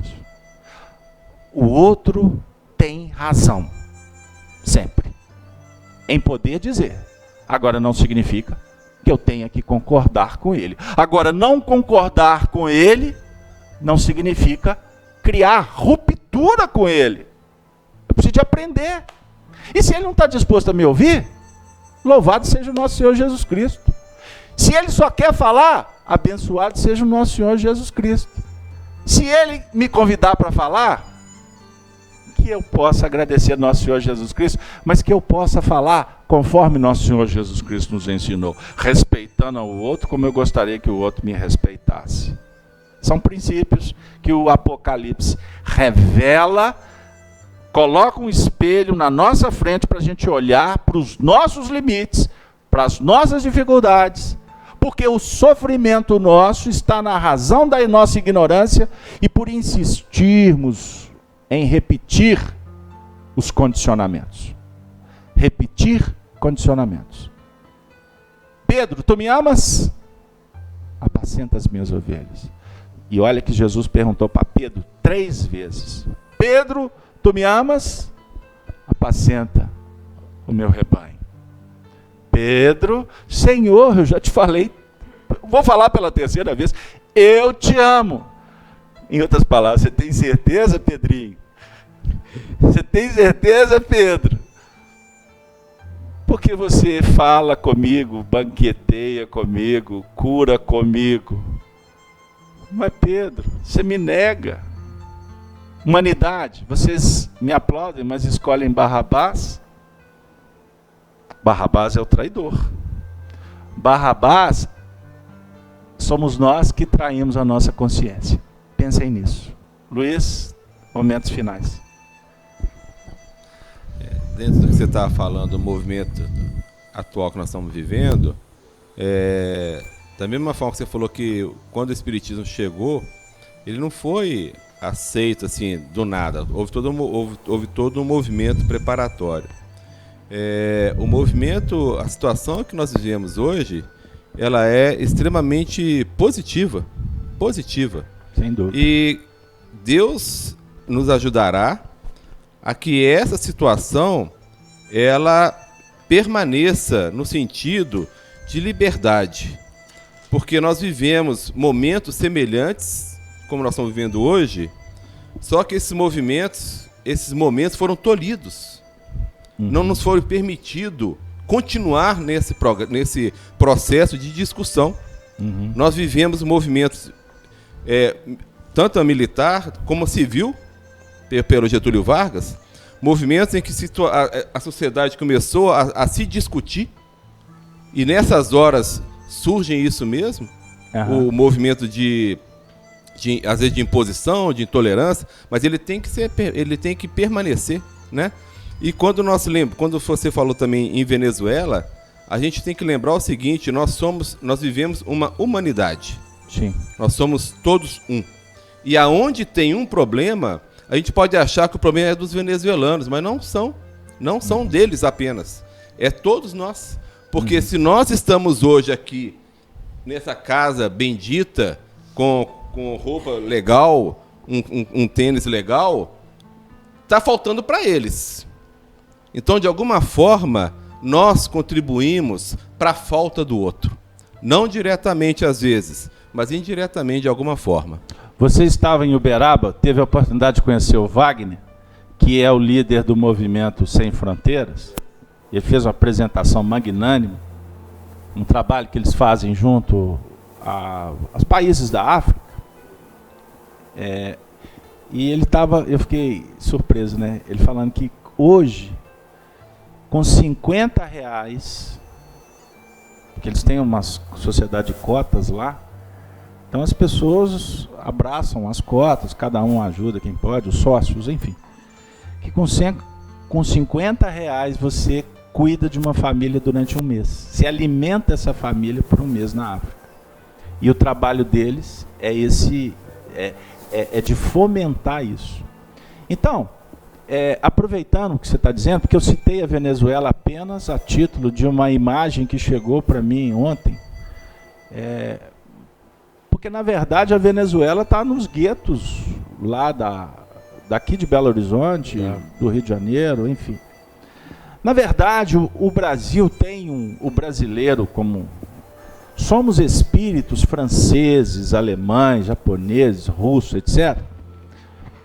[SPEAKER 1] O outro tem razão, sempre, em poder dizer. Agora não significa que eu tenha que concordar com ele. Agora, não concordar com ele não significa criar ruptura com ele. Eu preciso de aprender. E se ele não está disposto a me ouvir, louvado seja o nosso Senhor Jesus Cristo. Se ele só quer falar, abençoado seja o nosso Senhor Jesus Cristo. Se ele me convidar para falar, que eu possa agradecer ao nosso Senhor Jesus Cristo, mas que eu possa falar conforme nosso Senhor Jesus Cristo nos ensinou, respeitando ao outro como eu gostaria que o outro me respeitasse. São princípios que o Apocalipse revela, coloca um espelho na nossa frente para a gente olhar para os nossos limites, para as nossas dificuldades, porque o sofrimento nosso está na razão da nossa ignorância e por insistirmos em repetir os condicionamentos. Repetir condicionamentos. Pedro, tu me amas? Apacenta as minhas ovelhas. E olha que Jesus perguntou para Pedro 3 vezes. Pedro, tu me amas? Apacenta o meu rebanho. Pedro, Senhor, eu já te falei, vou falar pela 3ª vez, eu te amo. Em outras palavras, você tem certeza, Pedrinho? Você tem certeza, Pedro? Porque você fala comigo, banqueteia comigo, cura comigo. Mas Pedro, você me nega. Humanidade, vocês me aplaudem, mas escolhem Barrabás. Barrabás é o traidor. Barrabás somos nós que traímos a nossa consciência. Pensem nisso. Luiz, momentos finais.
[SPEAKER 3] Dentro do que você estava falando, do movimento atual que nós estamos vivendo, da mesma forma que você falou que quando o Espiritismo chegou, ele não foi aceito assim do nada. Houve todo um movimento preparatório. O movimento, a situação que nós vivemos hoje, ela é extremamente positiva.
[SPEAKER 1] Sem dúvida.
[SPEAKER 3] E Deus nos ajudará a que essa situação ela permaneça no sentido de liberdade. Porque nós vivemos momentos semelhantes, como nós estamos vivendo hoje, só que esses momentos foram tolhidos. Não nos foi permitido continuar nesse processo de discussão. Nós vivemos movimentos, tanto a militar como a civil, pelo Getúlio Vargas, movimentos em que a sociedade começou a se discutir, e nessas horas surgem isso mesmo, o movimento de às vezes de imposição, de intolerância, mas ele tem que permanecer, né? E quando você falou também em Venezuela, a gente tem que lembrar o seguinte: nós vivemos uma humanidade.
[SPEAKER 1] Sim.
[SPEAKER 3] Nós somos todos um. E aonde tem um problema, a gente pode achar que o problema é dos venezuelanos, mas não são deles apenas. É todos nós. Porque se nós estamos hoje aqui nessa casa bendita, com roupa legal, um tênis legal, está faltando para eles. Então, de alguma forma, nós contribuímos para a falta do outro. Não diretamente às vezes, mas indiretamente de alguma forma.
[SPEAKER 1] Você estava em Uberaba, teve a oportunidade de conhecer o Wagner, que é o líder do movimento Sem Fronteiras. Ele fez uma apresentação magnânima, um trabalho que eles fazem junto aos países da África. E eu fiquei surpreso, né? Ele falando que hoje, com R$50, porque eles têm uma sociedade de cotas lá, então as pessoas abraçam as cotas, cada um ajuda quem pode, os sócios, enfim. Que com R$50 você cuida de uma família durante um mês. Se alimenta essa família por um mês na África. E o trabalho deles é de fomentar isso. Então, aproveitando o que você está dizendo, porque eu citei a Venezuela apenas a título de uma imagem que chegou para mim ontem, porque na verdade a Venezuela está nos guetos lá daqui de Belo Horizonte, do Rio de Janeiro, enfim. Na verdade, o Brasil tem o brasileiro como... Somos espíritos franceses, alemães, japoneses, russos, etc.,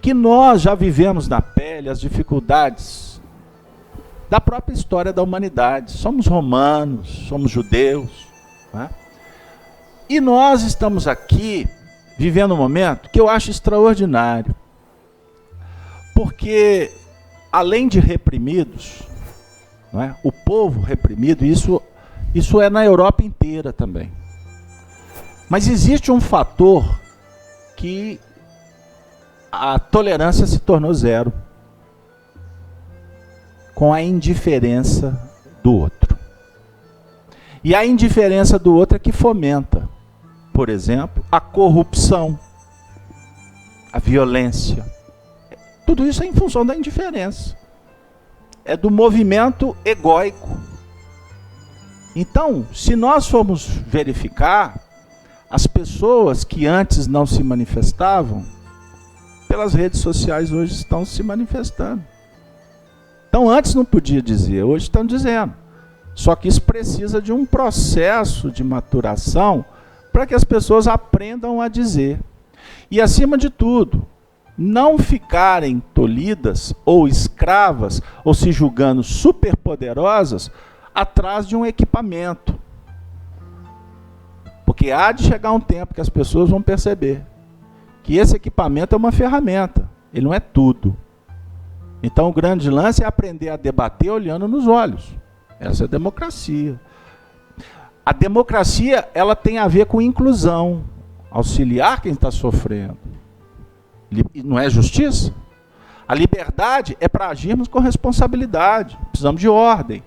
[SPEAKER 1] que nós já vivemos na pele as dificuldades da própria história da humanidade. Somos romanos, somos judeus, né? E nós estamos aqui vivendo um momento que eu acho extraordinário, porque além de reprimidos, não é? O povo reprimido, isso é na Europa inteira também. Mas existe um fator que a tolerância se tornou zero, com a indiferença do outro. E a indiferença do outro é que fomenta, por exemplo, a corrupção, a violência. Tudo isso é em função da indiferença. É do movimento egóico. Então, se nós formos verificar, as pessoas que antes não se manifestavam, pelas redes sociais hoje estão se manifestando. Então antes não podia dizer, hoje estão dizendo. Só que isso precisa de um processo de maturação para que as pessoas aprendam a dizer. E acima de tudo, não ficarem tolhidas ou escravas ou se julgando superpoderosas atrás de um equipamento. Porque há de chegar um tempo que as pessoas vão perceber que esse equipamento é uma ferramenta, ele não é tudo. Então o grande lance é aprender a debater olhando nos olhos. Essa é a democracia. A democracia, ela tem a ver com inclusão, auxiliar quem está sofrendo. Não é justiça? A liberdade é para agirmos com responsabilidade, precisamos de ordem.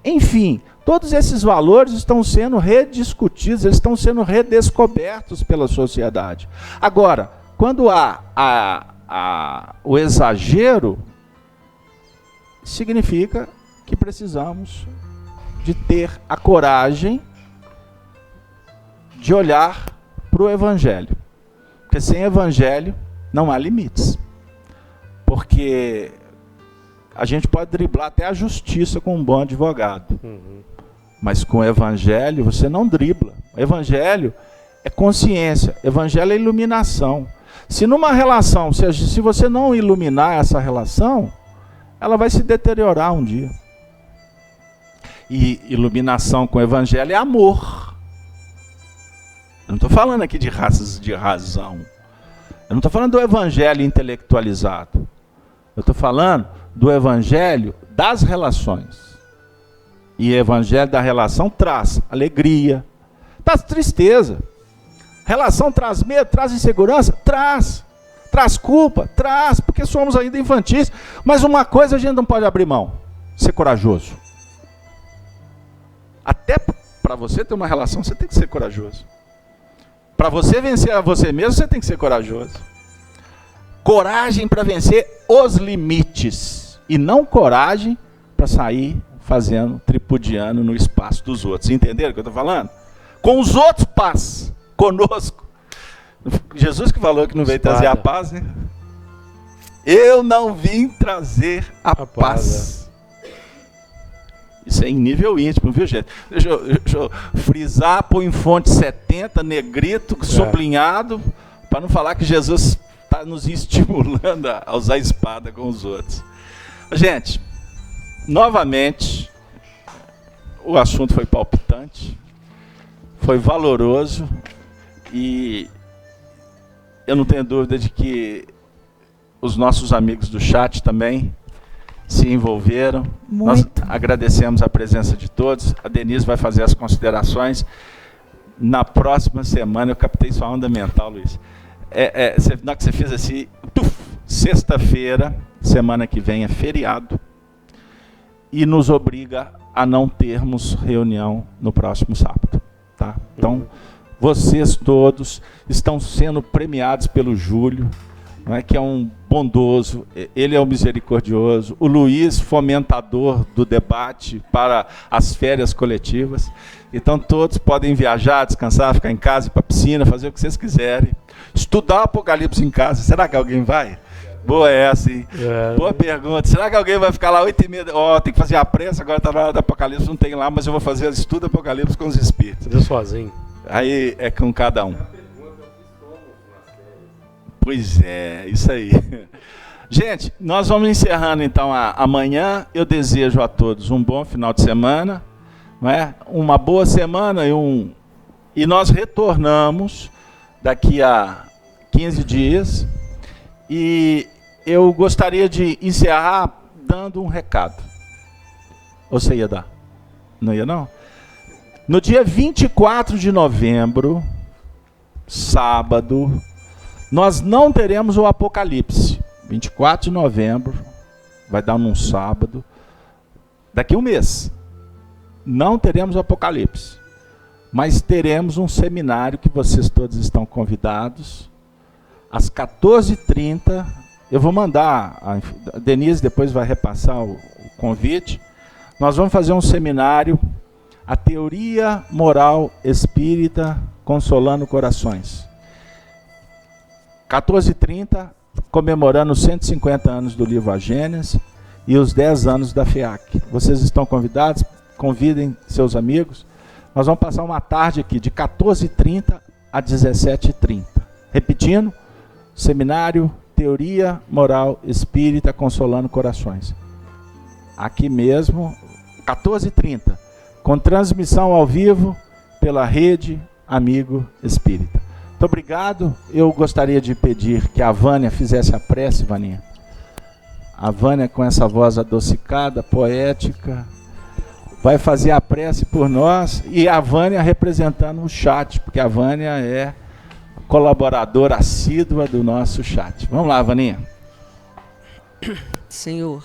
[SPEAKER 1] Enfim, todos esses valores estão sendo rediscutidos, eles estão sendo redescobertos pela sociedade. Agora, quando há o exagero, significa que precisamos de ter a coragem de olhar para o Evangelho. Porque sem Evangelho não há limites. Porque a gente pode driblar até a justiça com um bom advogado. Mas com o Evangelho você não dribla. O Evangelho é consciência, o Evangelho é iluminação. Se numa relação, se você não iluminar essa relação, ela vai se deteriorar um dia. E iluminação com o Evangelho é amor. Eu não estou falando aqui de raças de razão. Eu não estou falando do Evangelho intelectualizado. Eu estou falando do Evangelho das relações. E o Evangelho da relação traz alegria, traz tristeza. Relação traz medo, traz insegurança? Traz. Traz culpa? Traz, porque somos ainda infantis. Mas uma coisa a gente não pode abrir mão: ser corajoso. Até para você ter uma relação, você tem que ser corajoso. Para você vencer a você mesmo, você tem que ser corajoso. Coragem para vencer os limites. E não coragem para sair fazendo, tripudiando no espaço dos outros. Entenderam o que eu estou falando? Com os outros, paz. Conosco. Jesus que falou que não veio trazer a paz, né? Eu não vim trazer a paz. Isso é em nível íntimo, viu, gente? Deixa eu frisar, pôr em fonte 70, negrito, sublinhado, para não falar que Jesus está nos estimulando a usar a espada com os outros. Gente, novamente, o assunto foi palpitante, foi valoroso, e eu não tenho dúvida de que os nossos amigos do chat também se envolveram. Nós agradecemos a presença de todos. A Denise vai fazer as considerações. Na próxima semana, eu captei sua onda mental, Luiz. Na hora que você fez assim, sexta-feira, semana que vem é feriado, e nos obriga a não termos reunião no próximo sábado. Tá? Então, vocês todos estão sendo premiados pelo Júlio, não é, que é um bondoso, ele é o misericordioso, o Luiz, fomentador do debate para as férias coletivas. Então todos podem viajar, descansar, ficar em casa, ir para a piscina, fazer o que vocês quiserem. Estudar o Apocalipse em casa. Será que alguém vai? Boa essa, hein? Boa pergunta. Será que alguém vai ficar lá 8h30? Tem que fazer a pressa, agora está na hora do Apocalipse, não tem lá, mas eu vou fazer o estudo do Apocalipse com os espíritos.
[SPEAKER 2] Fazer sozinho.
[SPEAKER 1] Aí é com cada um. Pois é, isso aí. Gente, nós vamos encerrando então amanhã. Eu desejo a todos um bom final de semana, não é? Uma boa semana e nós retornamos daqui a 15 dias. E eu gostaria de encerrar dando um recado. Ou você ia dar? Não ia não? No dia 24 de novembro, sábado, nós não teremos o Apocalipse. 24 de novembro, vai dar num sábado, daqui a um mês. Não teremos o Apocalipse, mas teremos um seminário que vocês todos estão convidados, às 14h30. Eu vou mandar, a Denise depois vai repassar o convite. Nós vamos fazer um seminário, a teoria moral espírita consolando corações. 14h30, comemorando os 150 anos do livro A Gênese e os 10 anos da FEAC. Vocês estão convidados, convidem seus amigos. Nós vamos passar uma tarde aqui, de 14h30 a 17h30. Repetindo, seminário, teoria moral espírita consolando corações. Aqui mesmo, 14h30, com transmissão ao vivo pela rede Amigo Espírita. Muito obrigado. Eu gostaria de pedir que a Vânia fizesse a prece, Vaninha. A Vânia, com essa voz adocicada, poética, vai fazer a prece por nós, e a Vânia representando o chat, porque a Vânia é colaboradora assídua do nosso chat. Vamos lá, Vaninha.
[SPEAKER 4] Senhor,